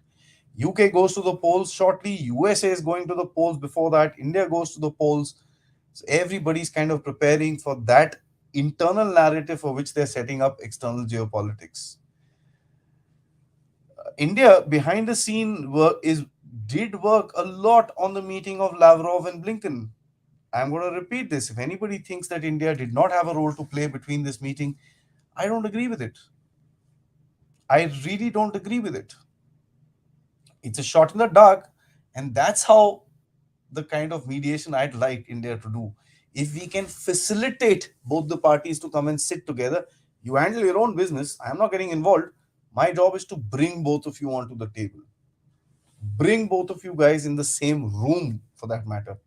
UK goes to the polls shortly. USA is going to the polls before that. India goes to the polls. So everybody's kind of preparing for that internal narrative for which they're setting up external geopolitics. India behind the scene did work a lot on the meeting of Lavrov and Blinken. I'm going to repeat this. If anybody thinks that India did not have a role to play between this meeting, I don't agree with it. I really don't agree with it. It's a shot in the dark, and that's how the kind of mediation I'd like India to do. If we can facilitate both the parties to come and sit together, you handle your own business. I'm not getting involved. My job is to bring both of you onto the table. Bring both of you guys in the same room for that matter.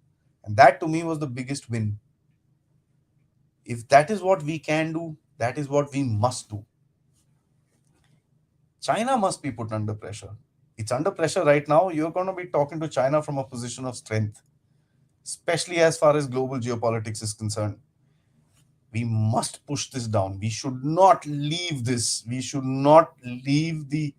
And that to me was the biggest win. If that is what we can do, that is what we must do. China must be put under pressure. It's under pressure right now. You're going to be talking to China from a position of strength, especially as far as global geopolitics is concerned. We must push this down. We should not leave this. We should not leave the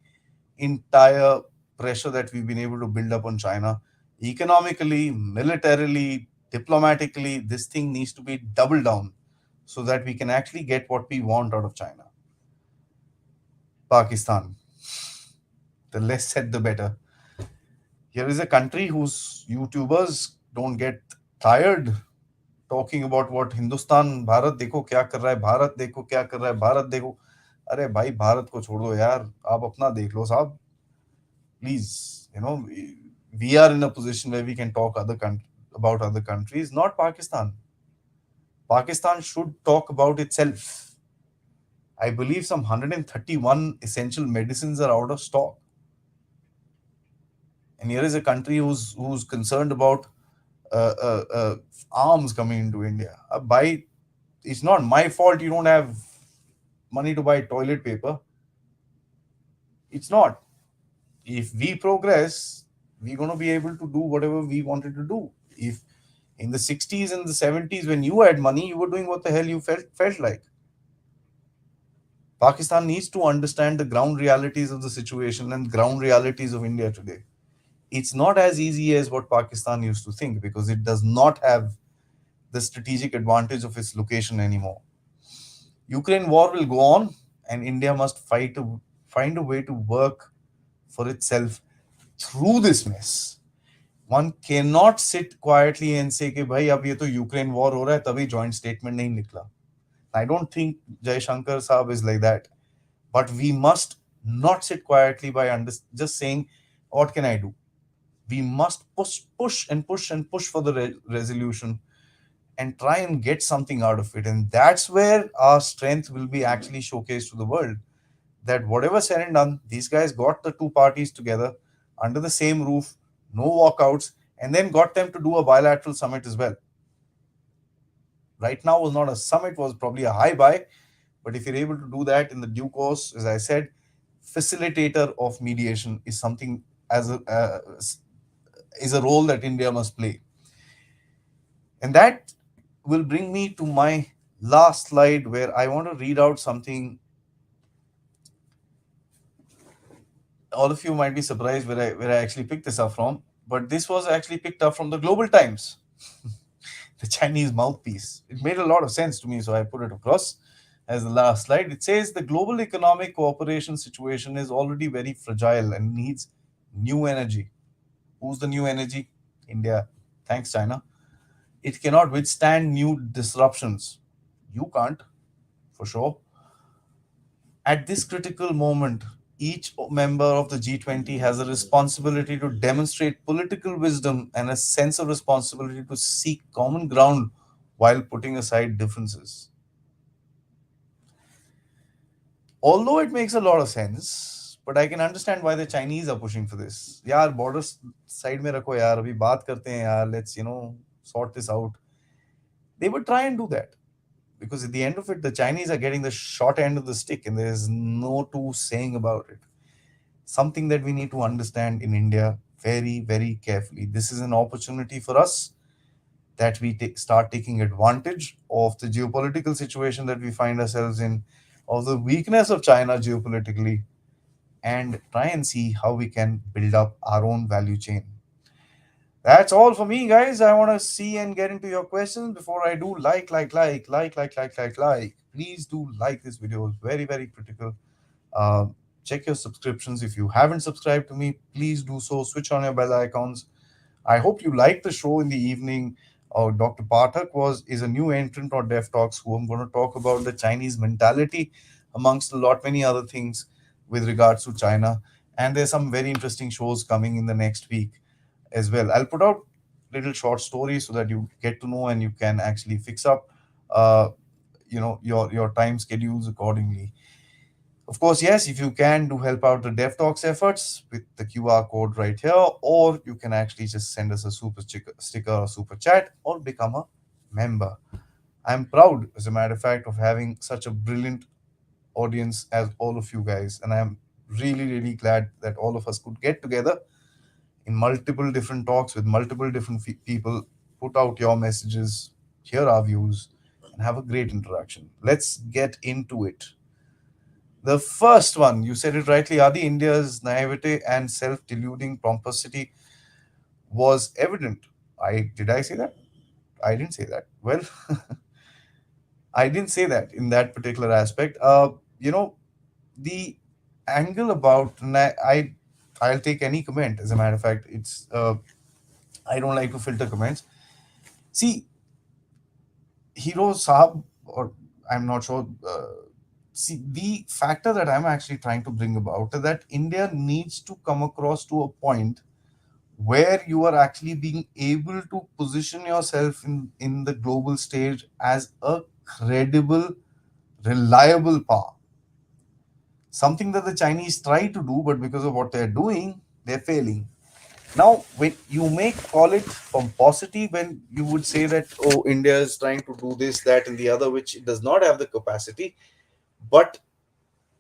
entire pressure that we've been able to build up on China. Economically, militarily, diplomatically, this thing needs to be doubled down so that we can actually get what we want out of China. Pakistan. The less said, the better. Here is a country whose YouTubers don't get tired talking about what Hindustan, Bharat देखो क्या कर रहा है, भारत देखो क्या कर रहा है, भारत देखो. अरे भाई भारत को छोड़ दो यार, आप अपना देख लो साहब. Please, we are in a position where we can talk about other countries, not Pakistan. Pakistan should talk about itself. I believe some 131 essential medicines are out of stock. And here is a country who's concerned about arms coming into India. It's not my fault you don't have money to buy toilet paper. It's not. If we progress, we're going to be able to do whatever we wanted to do. If in the 60s and the 70s, when you had money, you were doing what the hell you felt like. Pakistan needs to understand the ground realities of the situation and ground realities of India today. It's not as easy as what Pakistan used to think, because it does not have the strategic advantage of its location anymore. Ukraine war will go on, and India must find a way to work for itself through this mess. One cannot sit quietly and say कि भाई अब ये तो Ukraine war हो रहा है तभी joint statement नहीं निकला. I don't think Jaishankar Saab is like that. But we must not sit quietly by just saying, what can I do? We must push for the resolution and try and get something out of it. And that's where our strength will be actually showcased to the world. That whatever said and done, these guys got the two parties together under the same roof, no walkouts, and then got them to do a bilateral summit as well. Right now was not a summit, was probably a high buy, but if you're able to do that in the due course, as I said, facilitator of mediation is something as a is a role that India must play. And that will bring me to my last slide, where I want to read out something. All of you might be surprised where I actually picked this up from, but this was actually picked up from the Global Times, the Chinese mouthpiece. It made a lot of sense to me, so I put it across as the last slide. It says the global economic cooperation situation is already very fragile and needs new energy. Who's the new energy? India. Thanks, China. It cannot withstand new disruptions. You can't, for sure. At this critical moment, each member of the G20 has a responsibility to demonstrate political wisdom and a sense of responsibility to seek common ground while putting aside differences. Although it makes a lot of sense, but I can understand why the Chinese are pushing for this. यार borders side में रखो यार, अभी बात करते हैं यार, let's sort this out. They would try and do that, because at the end of it, the Chinese are getting the short end of the stick, and there is no two saying about it. Something that we need to understand in India very, very carefully. This is an opportunity for us that we start taking advantage of the geopolitical situation that we find ourselves in, of the weakness of China geopolitically, and try and see how we can build up our own value chain. That's all for me, guys. I want to see and get into your questions. Before I do, like. Please do like this video. It's very, very critical. Uh, Check your subscriptions. If you haven't subscribed to me, please do so. Switch on your bell icons. I hope you liked the show in the evening. Dr. Pathak is a new entrant on Dev Talks, who I'm going to talk about the Chinese mentality, amongst a lot many other things with regards to China. And there's some very interesting shows coming in the next week as well. I'll put out little short stories so that you get to know and you can actually fix up, uh, your time schedules accordingly. Of course, yes, if you can, do help out the Dev Talks efforts with the QR code right here, or you can actually just send us a sticker or super chat, or become a member. I'm proud, as a matter of fact, of having such a brilliant audience as all of you guys, and I'm really, really glad that all of us could get together in multiple different talks with multiple different people, put out your messages, hear our views, and have a great interaction. Let's get into it. The first one, you said it rightly, Adi. India's naivete and self-deluding pomposity was evident. I say that? I didn't say that. Well, I didn't say that in that particular aspect. The angle about I'll take any comment. As a matter of fact, it's I don't like to filter comments. See, Hero Saab, or I'm not sure. See, the factor that I'm actually trying to bring about is that India needs to come across to a point where you are actually being able to position yourself in the global stage as a credible, reliable power. Something that the Chinese try to do, but because of what they're doing, they're failing. Now, when you may call it pomposity, when you would say that, oh, India is trying to do this, that, and the other, which it does not have the capacity, but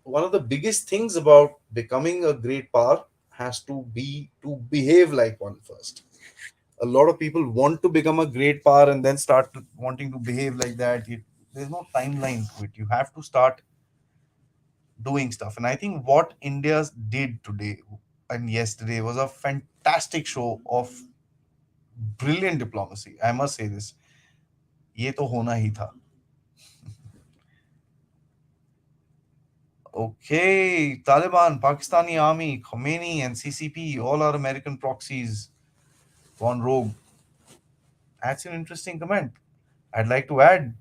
one of the biggest things about becoming a great power has to be to behave like one first. A lot of people want to become a great power and then start wanting to behave like that. There's no timeline to it. You have to start doing stuff. And I think what India did today and yesterday was a fantastic show of brilliant diplomacy. I must say this. ये तो होना ही था. Okay, Taliban, Pakistani army, Khomeini, and CCP, all are American proxies gone rogue. That's an interesting comment. I'd like to add,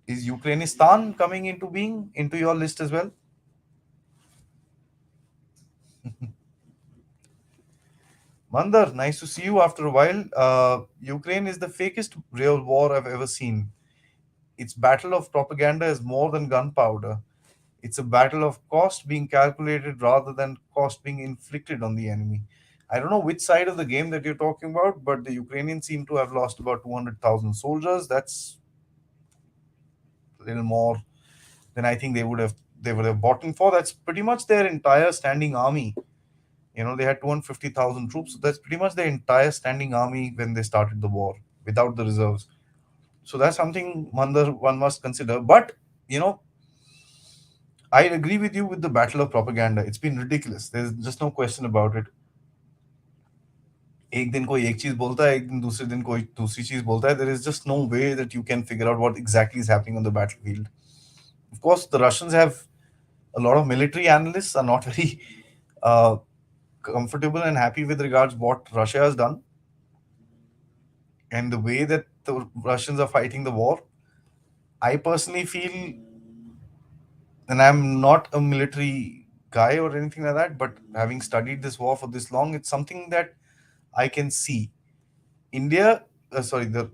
is Ukrainistan coming into being into your list as well? Mandar, nice to see you after a while. Ukraine is the fakest real war I've ever seen. Its battle of propaganda is more than gunpowder. It's a battle of cost being calculated rather than cost being inflicted on the enemy. I don't know which side of the game that you're talking about, but the Ukrainians seem to have lost about 200,000 soldiers. That's a little more than I think they would have bought in for. That's pretty much their entire standing army. They had 250,000 troops. So that's pretty much their entire standing army when they started the war without the reserves. So that's something one must consider. But you know, I agree with you with the battle of propaganda. It's been ridiculous. There's just no question about it. एक दिन कोई एक चीज बोलता है एक दिन दूसरे दिन कोई दूसरी चीज बोलता है there is just no way that you can figure out what exactly is happening on the battlefield. Of course, the Russians have a lot of military analysts are not very uh, comfortable and happy with regards what Russia has done and the way that the Russians are fighting the war. I personally feel, and I'm not a military guy or anything like that, but having studied this war for this long, it's something that I can see. The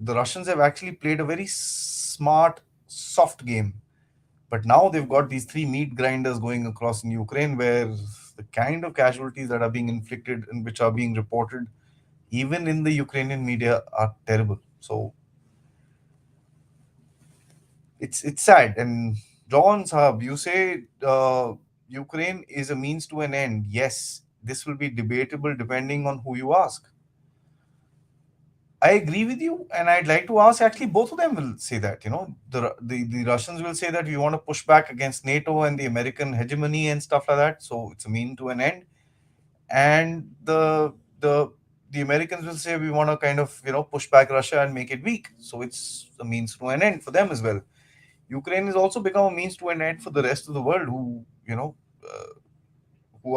Russians have actually played a very smart, soft game. But now they've got these three meat grinders going across in Ukraine where the kind of casualties that are being inflicted and which are being reported, even in the Ukrainian media, are terrible. So it's sad. And John Saab, you say Ukraine is a means to an end. Yes, this will be debatable depending on who you ask. I agree with you, and I'd like to ask. Actually, both of them will say that. The Russians will say that we want to push back against NATO and the American hegemony and stuff like that. So it's a mean to an end, and the Americans will say we want to kind of push back Russia and make it weak. So it's a means to an end for them as well. Ukraine has also become a means to an end for the rest of the world who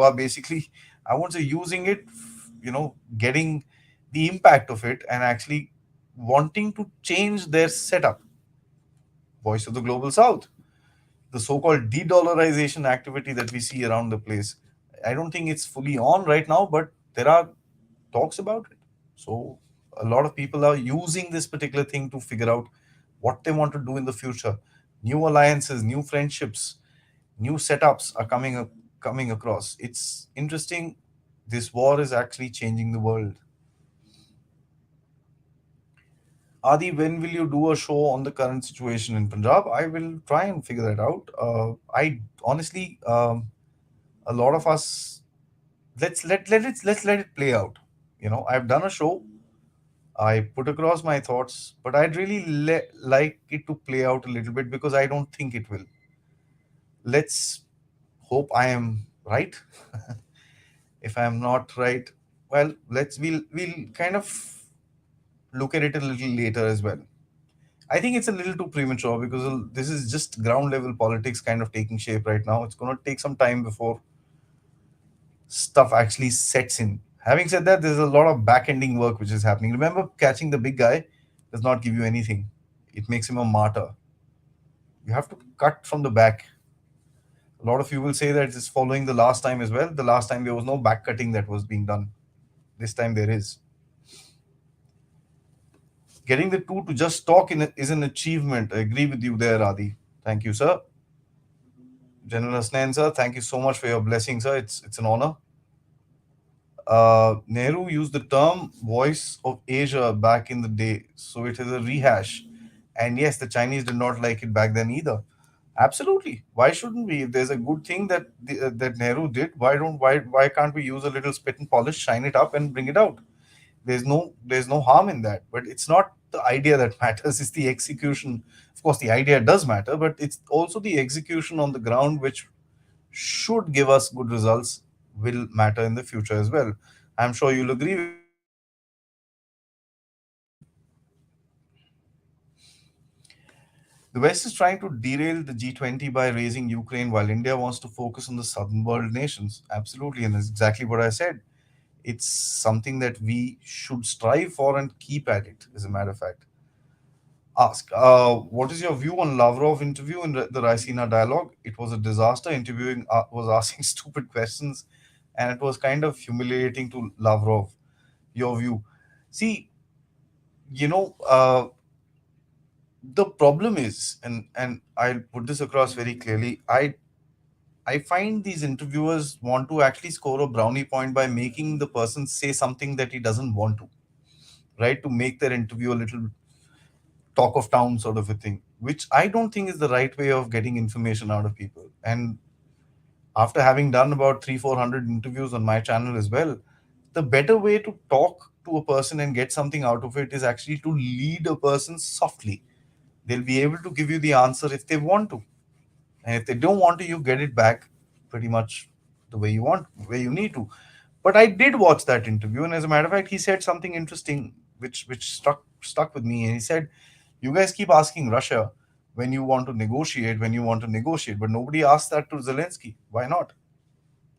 are basically, I won't say using it, getting the impact of it and actually wanting to change their setup. Voice of the Global South, the so-called de-dollarization activity that we see around the place. I don't think it's fully on right now, but there are talks about it. So a lot of people are using this particular thing to figure out what they want to do in the future. New alliances, new friendships, new setups are coming across. It's interesting. This war is actually changing the world. Adi, when will you do a show on the current situation in Punjab? I will try and figure that out. I honestly, a lot of us, let's let it play out. I've done a show. I put across my thoughts, but I'd really like it to play out a little bit because I don't think it will. Let's hope I am right. If I am not right, well, we'll kind of look at it a little later as well. I think it's a little too premature because this is just ground level politics kind of taking shape right now. It's going to take some time before stuff actually sets in. Having said that, there's a lot of back ending work which is happening. Remember, catching the big guy does not give you anything, it makes him a martyr. You have to cut from the back. A lot of you will say that it's following the last time as well. The last time there was no back cutting that was being done. This time there is. Getting the two to just talk is an achievement. I agree with you there, Adi. Thank you, sir. General Hasnain, sir, thank you so much for your blessing, sir. It's an honor. Nehru used the term voice of Asia back in the day, so it is a rehash. And yes, the Chinese did not like it back then either. Absolutely. Why shouldn't we? If there's a good thing that that Nehru did, why can't we use a little spit and polish, shine it up, and bring it out? There's no harm in that. But it's not the idea that matters; it's the execution. Of course, the idea does matter, but it's also the execution on the ground which should give us good results, will matter in the future as well. I'm sure you'll agree with me. The West is trying to derail the G20 by raising Ukraine while India wants to focus on the southern world nations. Absolutely, and that's exactly what I said. It's something that we should strive for and keep at it, as a matter of fact. Ask, what is your view on Lavrov interview in the Raisina dialogue? It was a disaster. Interviewing was asking stupid questions, and it was kind of humiliating to Lavrov. Your view? See, you know, the problem is, and I'll put this across very clearly. I find these interviewers want to actually score a brownie point by making the person say something that he doesn't want to, right? To make their interview a little talk of town sort of a thing, which I don't think is the right way of getting information out of people. And after having done about 300-400 interviews on my channel as well, the better way to talk to a person and get something out of it is actually to lead a person softly. They'll be able to give you the answer if they want to. And if they don't want to, you get it back pretty much the way you want, where you need to. But I did watch that interview, and as a matter of fact, he said something interesting, which stuck with me. And he said, "You guys keep asking Russia when you want to negotiate, but nobody asked that to Zelensky. Why not?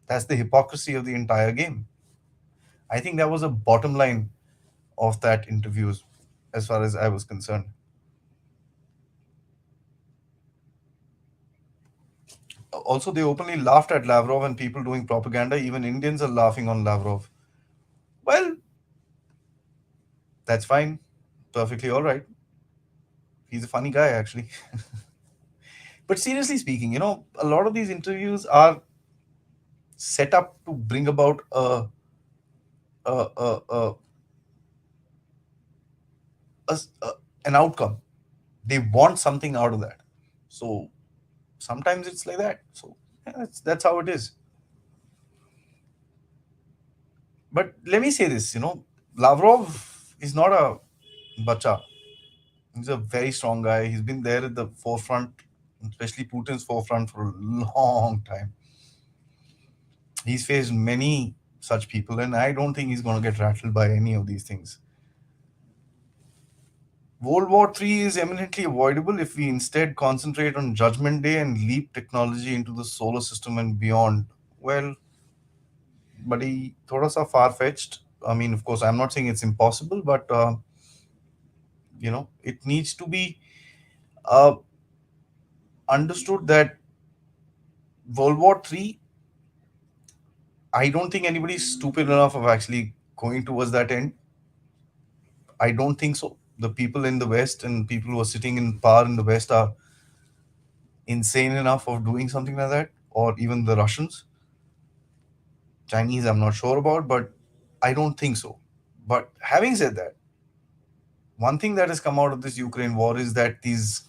That's the hypocrisy of the entire game." I think that was a bottom line of that interview, as far as I was concerned. Also, they openly laughed at Lavrov and people doing propaganda. Even Indians are laughing on Lavrov. Well, that's fine. Perfectly all right. He's a funny guy, actually. But seriously speaking, a lot of these interviews are set up to bring about a, a, a, a an outcome. They want something out of that. So sometimes it's like that. So yeah, that's how it is. But let me say this, Lavrov is not a bacha. He's a very strong guy. He's been there at the forefront, especially Putin's forefront for a long time. He's faced many such people, and I don't think he's going to get rattled by any of these things. World War III is eminently avoidable if we instead concentrate on Judgment Day and leap technology into the solar system and beyond. Well, buddy, thoda sa far fetched. I mean, of course, I'm not saying it's impossible, but it needs to be uh, understood that World War III, I don't think anybody's stupid enough of actually going towards that end. I don't think so. The people in the West and people who are sitting in power in the West are insane enough of doing something like that, or even the Russians. Chinese, I'm not sure about, but I don't think so. But having said that, one thing that has come out of this Ukraine war is that these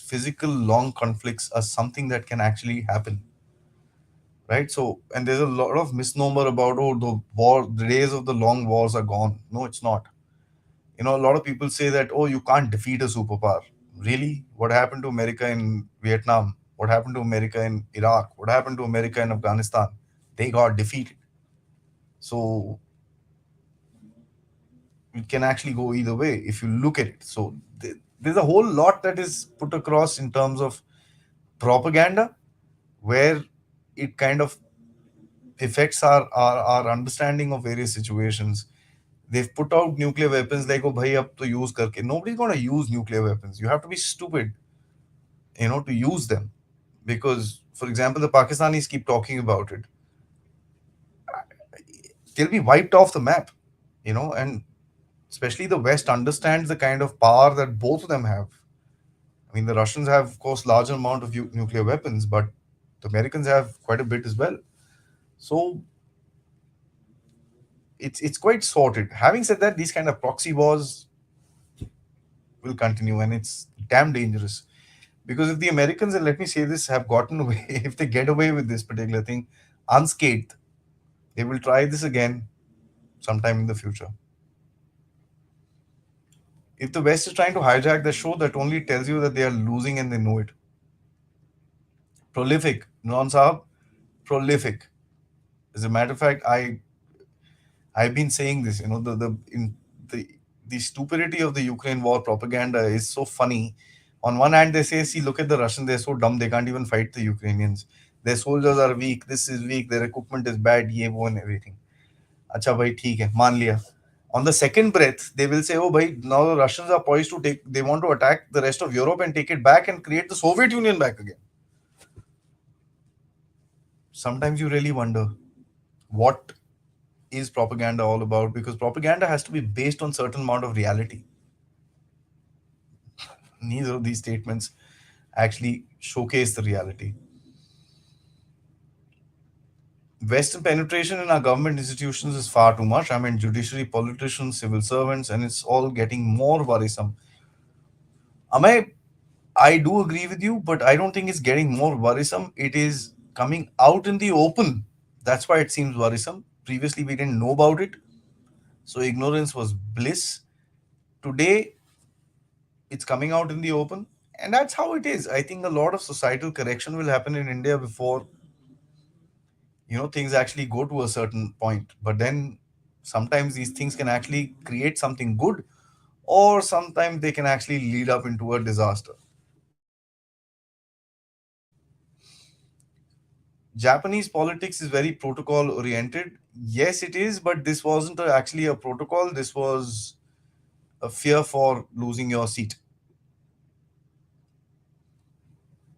physical long conflicts are something that can actually happen, right? So, and there's a lot of misnomer about, oh, the days of the long wars are gone. No, it's not. A lot of people say that, oh, you can't defeat a superpower. Really? What happened to America in Vietnam? What happened to America in Iraq? What happened to America in Afghanistan? They got defeated. So it can actually go either way if you look at it. So there's a whole lot that is put across in terms of propaganda, where it kind of affects our understanding of various situations. They've put out nuclear weapons like, oh, bhai, ab to use karke. Nobody's going to use nuclear weapons. You have to be stupid, to use them. Because, for example, the Pakistanis keep talking about it. They'll be wiped off the map, and especially the West understands the kind of power that both of them have. I mean, the Russians have, of course, larger amount of nuclear weapons, but the Americans have quite a bit as well. So it's quite sorted. Having said that, these kind of proxy wars will continue, and it's damn dangerous. Because if the Americans, and let me say this, have gotten away, if they get away with this particular thing unscathed, they will try this again sometime in the future. If the West is trying to hijack the show, that only tells you that they are losing and they know it. Prolific, non Saab, prolific. As a matter of fact, I've been saying this. The the stupidity of the Ukraine war propaganda is so funny. On one hand, they say, "See, look at the Russians; they're so dumb; they can't even fight the Ukrainians. Their soldiers are weak. This is weak. Their equipment is bad. Ye wo and everything." अच्छा भाई ठीक है मान लिया. On the second breath, they will say, "Oh, bhai, now the Russians are poised to take. They want to attack the rest of Europe and take it back and create the Soviet Union back again." Sometimes you really wonder what is propaganda all about, because propaganda has to be based on certain amount of reality. Neither of these statements actually showcase the reality. Western penetration in our government institutions is far too much. I mean, judiciary, politicians, civil servants, and it's all getting more worrisome. I do agree with you, but I don't think it's getting more worrisome. It is coming out in the open. That's why it seems worrisome. Previously, we didn't know about it, so ignorance was bliss. Today, it's coming out in the open, and that's how it is. I think a lot of societal correction will happen in India before things actually go to a certain point. But then sometimes these things can actually create something good, or sometimes they can actually lead up into a disaster. Japanese politics is very protocol oriented. Yes, it is, but this wasn't actually a protocol. This was a fear for losing your seat,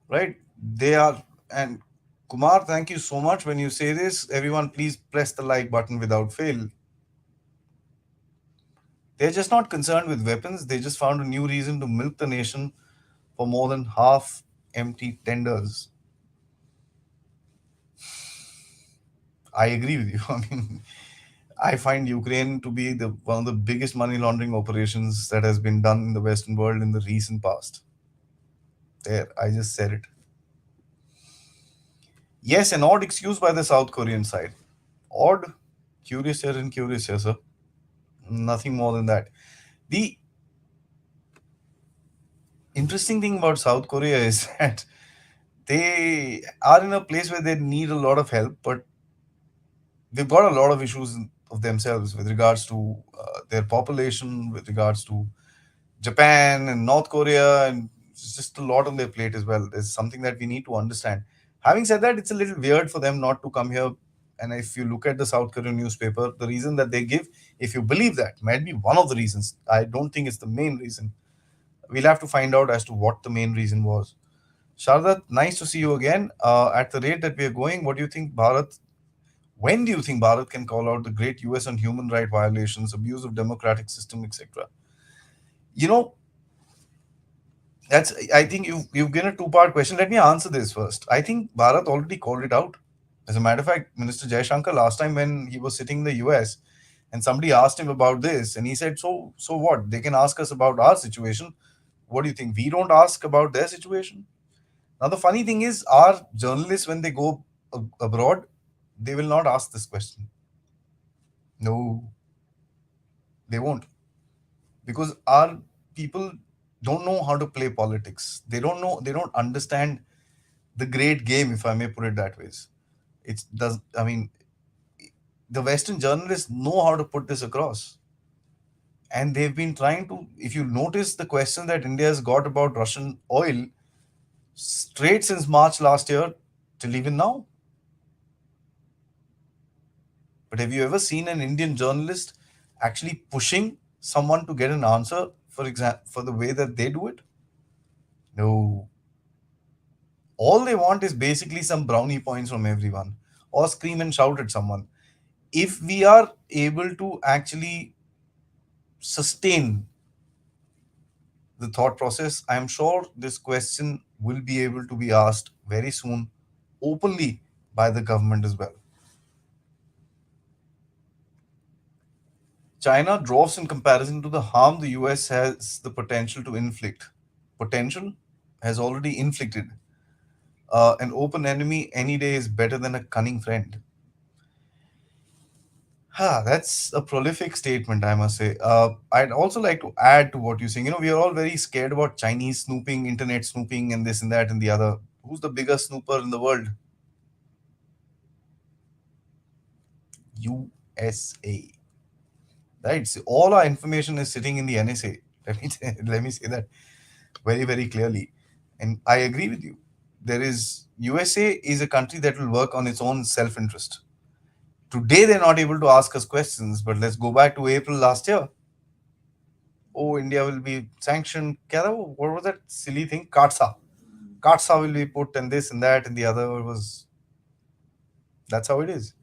right? They are, and Kumar, thank you so much. When you say this, everyone, please press the like button without fail. They're just not concerned with weapons. They just found a new reason to milk the nation for more than half empty tenders. I agree with you. I mean, I find Ukraine to be the one of the biggest money laundering operations that has been done in the Western world in the recent past. There, I just said it. Yes, an odd excuse by the South Korean side. Odd, curious here and curious here, sir. Nothing more than that. The interesting thing about South Korea is that they are in a place where they need a lot of help, but they've got a lot of issues of themselves with regards to their population, with regards to Japan and North Korea, and it's just a lot on their plate as well. There's something that we need to understand. Having said that, it's a little weird for them not to come here. And if you look at the South Korean newspaper, the reason that they give, if you believe that, might be one of the reasons. I don't think it's the main reason. We'll have to find out as to what the main reason was. Sharda, nice to see you again. At the rate that we are going, what do you think Bharat when do you think Bharat can call out the great US on human right violations, abuse of democratic system, etc.? You know, that's I think you've given a two-part question. Let me answer this first. I think Bharat already called it out. As a matter of fact, Minister Jaishankar last time when he was sitting in the US and somebody asked him about this, and he said, "So what? They can ask us about our situation. What do you think? We don't ask about their situation." Now the funny thing is, our journalists when they go abroad, they will not ask this question. No, they won't, because our people don't know how to play politics. They don't know. They don't understand the great game, if I may put it that way. It's does. I mean, the Western journalists know how to put this across, and they've been trying to. If you notice the question that India has got about Russian oil straight since March last year till even now. But have you ever seen an Indian journalist actually pushing someone to get an answer, for example, for the way that they do it? No. All they want is basically some brownie points from everyone or scream and shout at someone. If we are able to actually sustain the thought process, I'm sure this question will be able to be asked very soon openly by the government as well. China dwarfs in comparison to the harm the US has the potential to inflict. Potential? has already inflicted. An open enemy any day is better than a cunning friend. That's a prolific statement, I must say. I'd also like to add to what you're saying. We are all very scared about Chinese snooping, internet snooping, and this and that and the other. Who's the biggest snooper in the world? USA. Right? So all our information is sitting in the NSA. Let me say that very, very clearly. And I agree with you. There is USA is a country that will work on its own self-interest. Today they're not able to ask us questions, but let's go back to April last year. Oh, India will be sanctioned. What was that silly thing? Katsa. Katsa will be put and this and that and the other was that's how it is.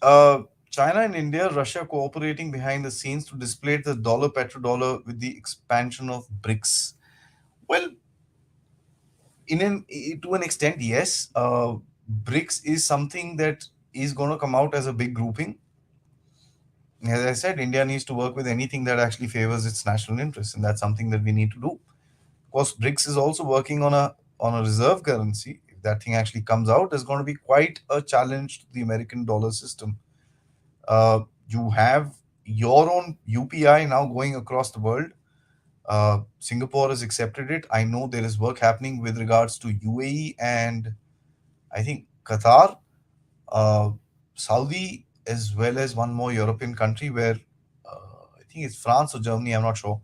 China and India, Russia cooperating behind the scenes to display the dollar petrodollar with the expansion of BRICS. Well, to an extent, yes. BRICS is something that is going to come out as a big grouping. As I said, India needs to work with anything that actually favors its national interests, and that's something that we need to do. Of course, BRICS is also working on a reserve currency. If that thing actually comes out, there's going to be quite a challenge to the American dollar system. You have your own UPI now going across the world. Singapore has accepted it. I know there is work happening with regards to UAE and I think Qatar, uh, Saudi, as well as one more European country where I think it's France or Germany, I'm not sure,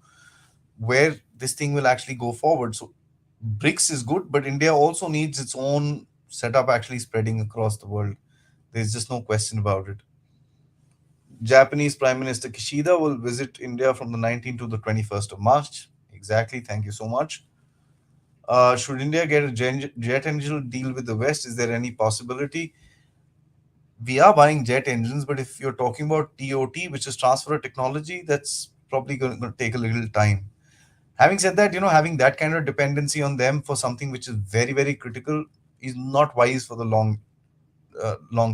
where this thing will actually go forward. So BRICS is good, but India also needs its own setup actually spreading across the world. There's just no question about it. Japanese Prime Minister Kishida will visit India from the 19th to the 21st of March. Exactly. Thank you so much. Should India get a jet engine deal with the West? Is there any possibility? We are buying jet engines, but if you're talking about TOT, which is transfer of technology, that's probably going to take a little time. Having said that, having that kind of dependency on them for something which is very, very critical is not wise for the long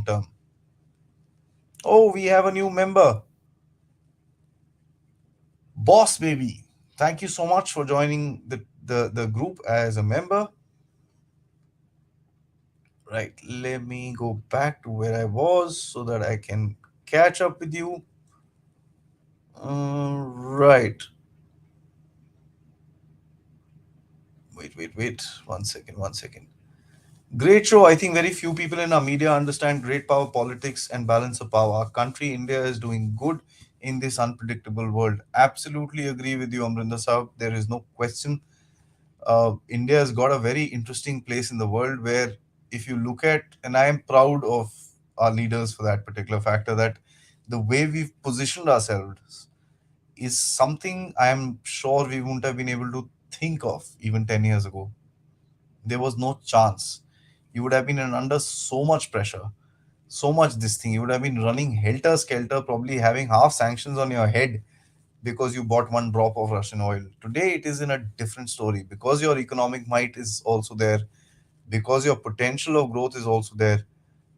term. Oh, we have a new member, Boss Baby. Thank you so much for joining the group as a member. Right, let me go back to where I was so that I can catch up with you. Right. Wait. 1 second, 1 second. Great show. I think very few people in our media understand great power politics and balance of power. Our country, India, is doing good in this unpredictable world. Absolutely agree with you, Amrinder Saab. There is no question. India has got a very interesting place in the world where, if you look at, and I am proud of our leaders for that particular factor, that the way we've positioned ourselves is something I am sure we wouldn't have been able to think of even 10 years ago. There was no chance. You would have been under so much pressure, so much this thing. You would have been running helter skelter, probably having half sanctions on your head because you bought one drop of Russian oil. Today, it is in a different story because your economic might is also there, because your potential of growth is also there,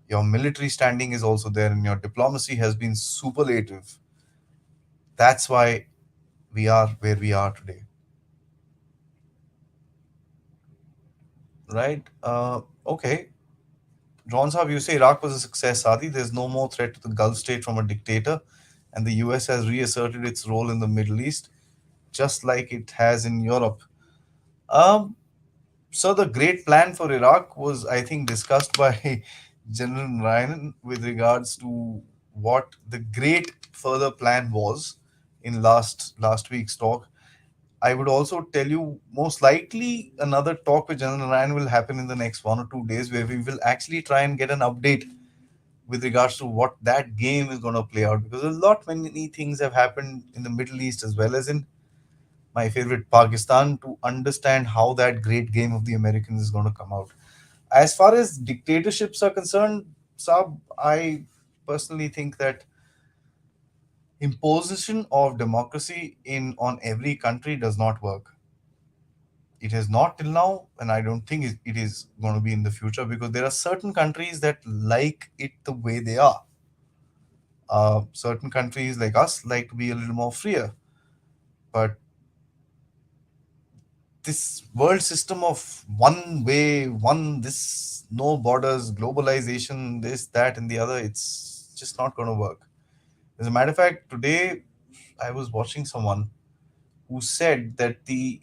your military standing is also there, and your diplomacy has been superlative. That's why we are where we are today, right? Okay. John Saab, you say Iraq was a success, Adi. There's no more threat to the Gulf state from a dictator, and the US has reasserted its role in the Middle East, just like it has in Europe. Um, So the great plan for Iraq was, I think, discussed by General Ryan with regards to what the great further plan was in last week's talk. I would also tell you most likely another talk with General Ryan will happen in the next 1 or 2 days where we will actually try and get an update with regards to what that game is going to play out because a lot many things have happened in the Middle East as well as in my favorite Pakistan to understand how that great game of the Americans is going to come out. As far as dictatorships are concerned, Saab, I personally think that imposition of democracy in on every country does not work. It has not till now, and I don't think it is going to be in the future because there are certain countries that like it the way they are. Certain countries like us like to be a little more freer, but this world system of one way, one this, no borders, globalization, this, that, and the other, it's just not going to work. As a matter of fact, today I was watching someone who said that the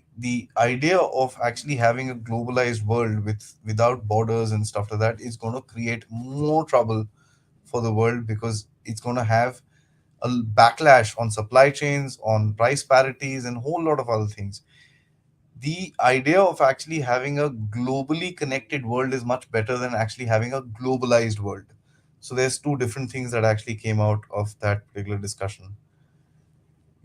idea of actually having a globalized world without borders and stuff like that is going to create more trouble for the world, because it's going to have a backlash on supply chains, on price parities, and a whole lot of other things. The idea of actually having a globally connected world is much better than actually having a globalized world. So there's two different things that actually came out of that particular discussion.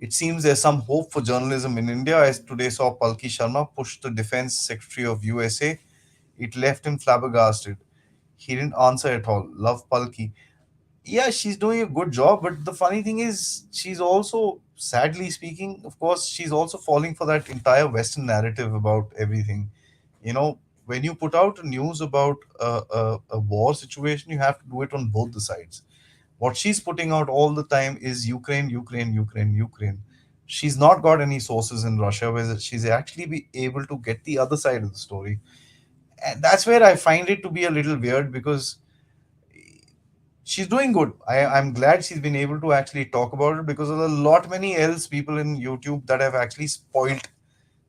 It seems there's some hope for journalism in India. I today saw Palki Sharma push the defense secretary of USA. It left him flabbergasted. He didn't answer at all. Love Palki. Yeah, she's doing a good job, but the funny thing is, she's also, sadly speaking, of course, she's also falling for that entire Western narrative about everything. You know, when you put out news about a war situation, you have to do it on both the sides. What she's putting out all the time is Ukraine, Ukraine, Ukraine, Ukraine. She's not got any sources in Russia where she's actually be able to get the other side of the story. And that's where I find it to be a little weird, because she's doing good. I'm glad she's been able to actually talk about it, because there's a lot many else people in YouTube that have actually spoiled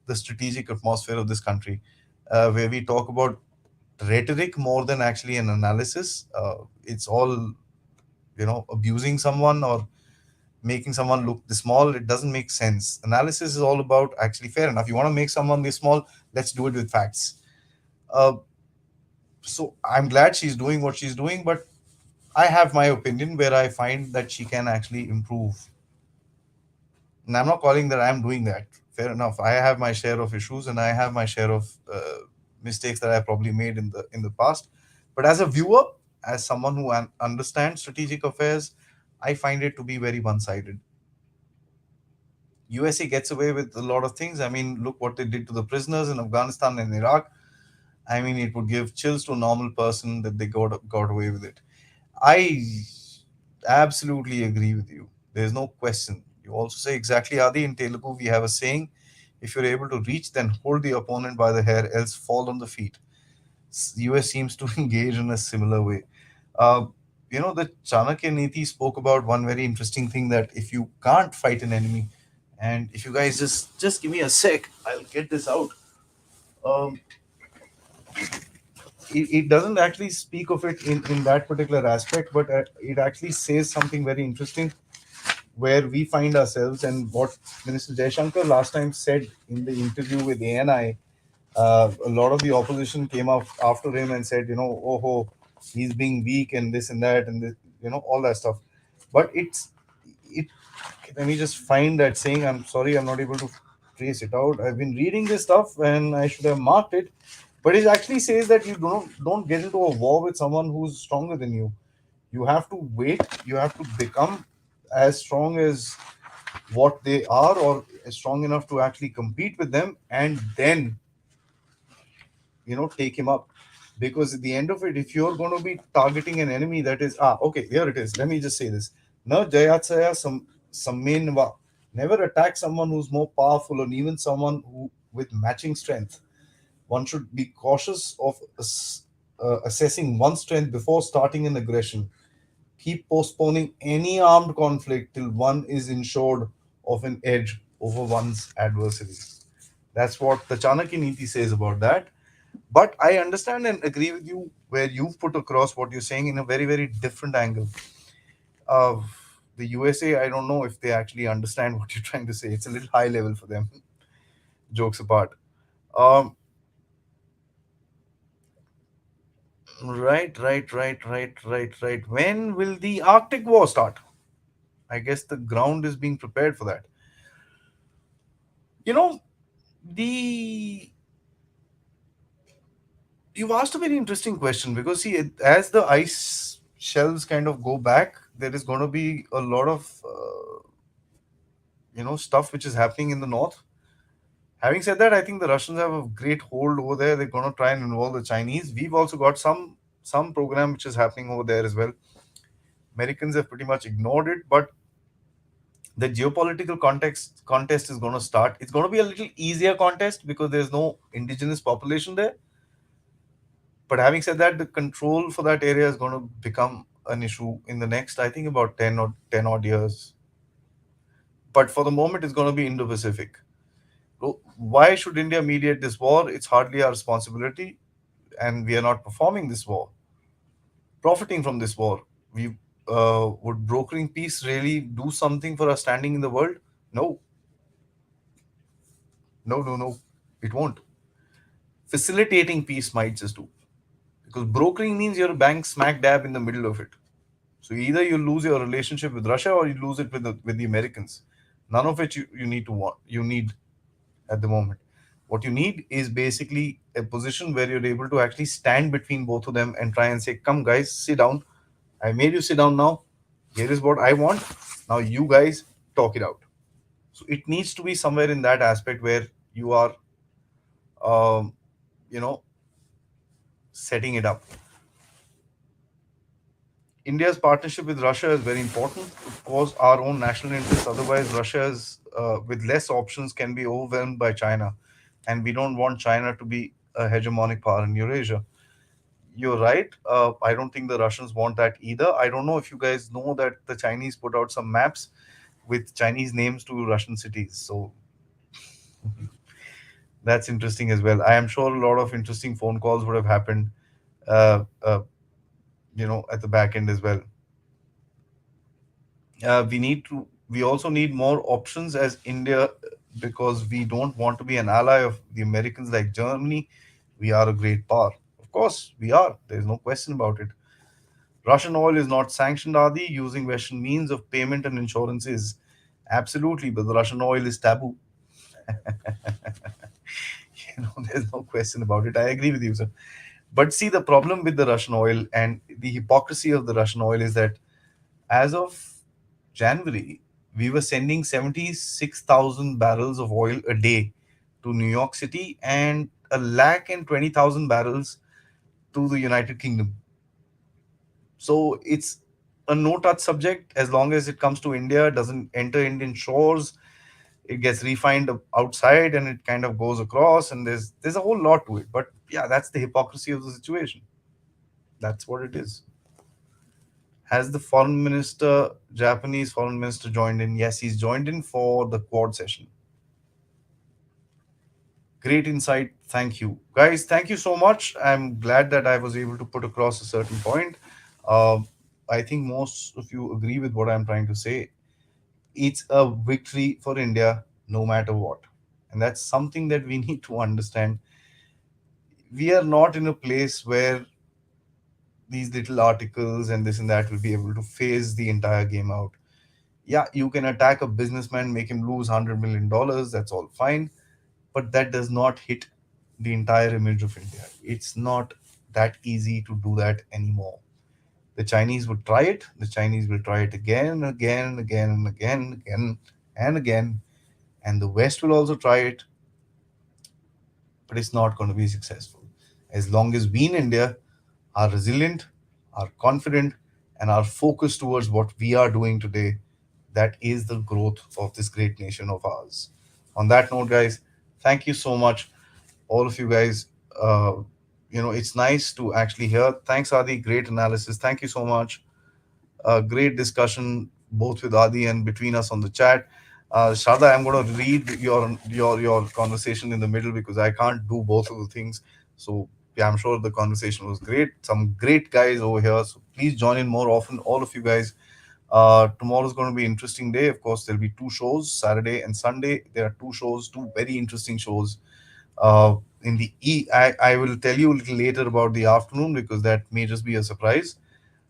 the strategic atmosphere of this country, where we talk about rhetoric more than actually an analysis. It's all, abusing someone or making someone look this small. It doesn't make sense. Analysis is all about actually, fair enough, you want to make someone this small, let's do it with facts. uh, so I'm glad she's doing what she's doing, but I have my opinion where I find that she can actually improve. And I'm not calling that I'm doing that. Fair enough, I have my share of issues and I have my share of mistakes that I probably made in the past. But as a viewer, as someone who understands strategic affairs, I find it to be very one-sided. USA gets away with a lot of things. I mean, look what they did to the prisoners in Afghanistan and Iraq. I mean, it would give chills to a normal person that they got away with it. I absolutely agree with you. There's no question. You also say exactly, Adi. In Telugu, we have a saying: if you're able to reach, then hold the opponent by the hair, else fall on the feet. US seems to engage in a similar way. Uh, the Chanakya Niti spoke about one very interesting thing, that if you can't fight an enemy, and if you guys just give me a sec, I'll get this out. Um, it doesn't actually speak of it in that particular aspect, but it actually says something very interesting where we find ourselves, and what Minister Jaishankar last time said in the interview with ANI. A lot of the opposition came up after him and said, oh, he's being weak and this and that and this, all that stuff. But it. Let me just find that saying. I'm sorry, I'm not able to trace it out. I've been reading this stuff and I should have marked it, but it actually says that you don't get into a war with someone who's stronger than you. You have to wait. You have to become as strong as what they are, or strong enough to actually compete with them, and then take him up. Because at the end of it, if you're going to be targeting an enemy that is, okay, here it is, let me just say this: na jayatsaya sammenva. Never attack someone who's more powerful, or even someone who with matching strength. One should be cautious of assessing one's strength before starting an aggression. Keep postponing any armed conflict till one is ensured of an edge over one's adversary. That's what the Chanakya Niti says about that. But I understand and agree with you where you've put across what you're saying in a very, very different angle. The USA, I don't know if they actually understand what you're trying to say. It's a little high level for them. Jokes apart. Um, right. When will the Arctic War start? I guess the ground is being prepared for that. You know, the you've asked a very interesting question, because see, as the ice shelves kind of go back, there is going to be a lot of stuff which is happening in the north. Having said that, I think the Russians have a great hold over there. They're going to try and involve the Chinese. We've also got some program which is happening over there as well. Americans have pretty much ignored it, but The geopolitical context contest is going to start. It's going to be a little easier contest because there's no indigenous population there. But having said that, the control for that area is going to become an issue in the next, I think, about 10 odd years. But for the moment, it's going to be Indo-Pacific. So why should India mediate this war? It's hardly our responsibility, and we are not performing this war, profiting from this war. We would brokering peace really do something for our standing in the world? No, no. It won't. Facilitating peace might just do, because brokering means you're bang smack dab in the middle of it. So either you lose your relationship with Russia or you lose it with the Americans. None of it you need to want. You need at the moment. What you need is basically a position where you're able to actually stand between both of them and try and say, "Come, guys, sit down. I made you sit down now. Here is what I want. Now you guys talk it out." So it needs to be somewhere in that aspect where you are, um, you know, setting it up. India's partnership with Russia is very important to cause our own national interests. Otherwise, Russia is, with less options, can be overwhelmed by China, and we don't want China to be a hegemonic power in Eurasia. You're right. I don't think the Russians want that either. I don't know if you guys know that the Chinese put out some maps with Chinese names to Russian cities. So that's interesting as well. I am sure a lot of interesting phone calls would have happened, uh, uh, at the back end as well. We also need more options as India, because we don't want to be an ally of the Americans like Germany. We are a great power. Of course, we are. There's no question about it. Russian oil is not sanctioned, Adi. Using Western means of payment and insurance is absolutely, but the Russian oil is taboo. There's no question about it. I agree with you, sir. But see, the problem with the Russian oil and the hypocrisy of the Russian oil is that as of January, we were sending 76,000 barrels of oil a day to New York City and a lakh and 20,000 barrels to the United Kingdom. So it's a no touch subject as long as it comes to India, doesn't enter Indian shores, it gets refined outside and it kind of goes across, and there's a whole lot to it. But yeah, that's the hypocrisy of the situation. That's what it is. Has the Japanese foreign minister, joined in? Yes, he's joined in for the Quad session. Great insight. Thank you, guys. Thank you so much. I'm glad that I was able to put across a certain point. Um, I think most of you agree with what I'm trying to say. It's a victory for India, no matter what, and that's something that we need to understand. We are not in a place where these little articles and this and that will be able to phase the entire game out. Yeah, you can attack a businessman, make him lose $100 million. That's all fine, but that does not hit the entire image of India. It's not that easy to do that anymore. The Chinese would try it. The Chinese will try it again and again and again and again and again and again. And the West will also try it, but it's not going to be successful. As long as we in India are resilient, are confident, and are focused towards what we are doing today, that is the growth of this great nation of ours. On that note, guys, thank you so much, all of you guys. It's nice to actually hear. Thanks, Adi. Great analysis. Thank you so much. Great discussion both with Adi and between us on the chat. Shada, I'm going to read your conversation in the middle because I can't do both of the things. So yeah, I'm sure the conversation was great. Some great guys over here. So please join in more often, all of you guys. Tomorrow's going to be an interesting day. Of course, there'll be two shows, Saturday and Sunday. There are two shows, two very interesting shows. In the I will tell you a little later about the afternoon because that may just be a surprise.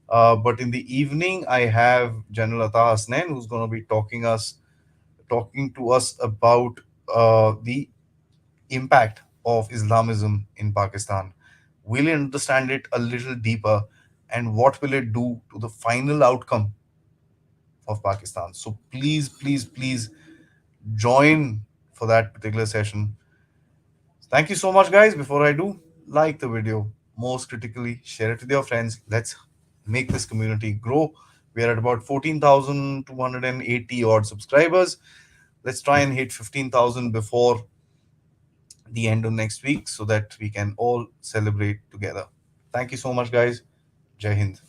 But in the evening, I have General Atta Hasnain, who's going to be talking to us about the impact of Islamism in Pakistan. Will you understand it a little deeper, and what will it do to the final outcome of Pakistan? So please join for that particular session. Thank you so much, guys. Before I do, like the video, most critically, share it with your friends. Let's make this community grow. We are at about 14,280 odd subscribers. Let's try and hit 15,000 before the end of next week so that we can all celebrate together. Thank you so much, guys. Jai Hind.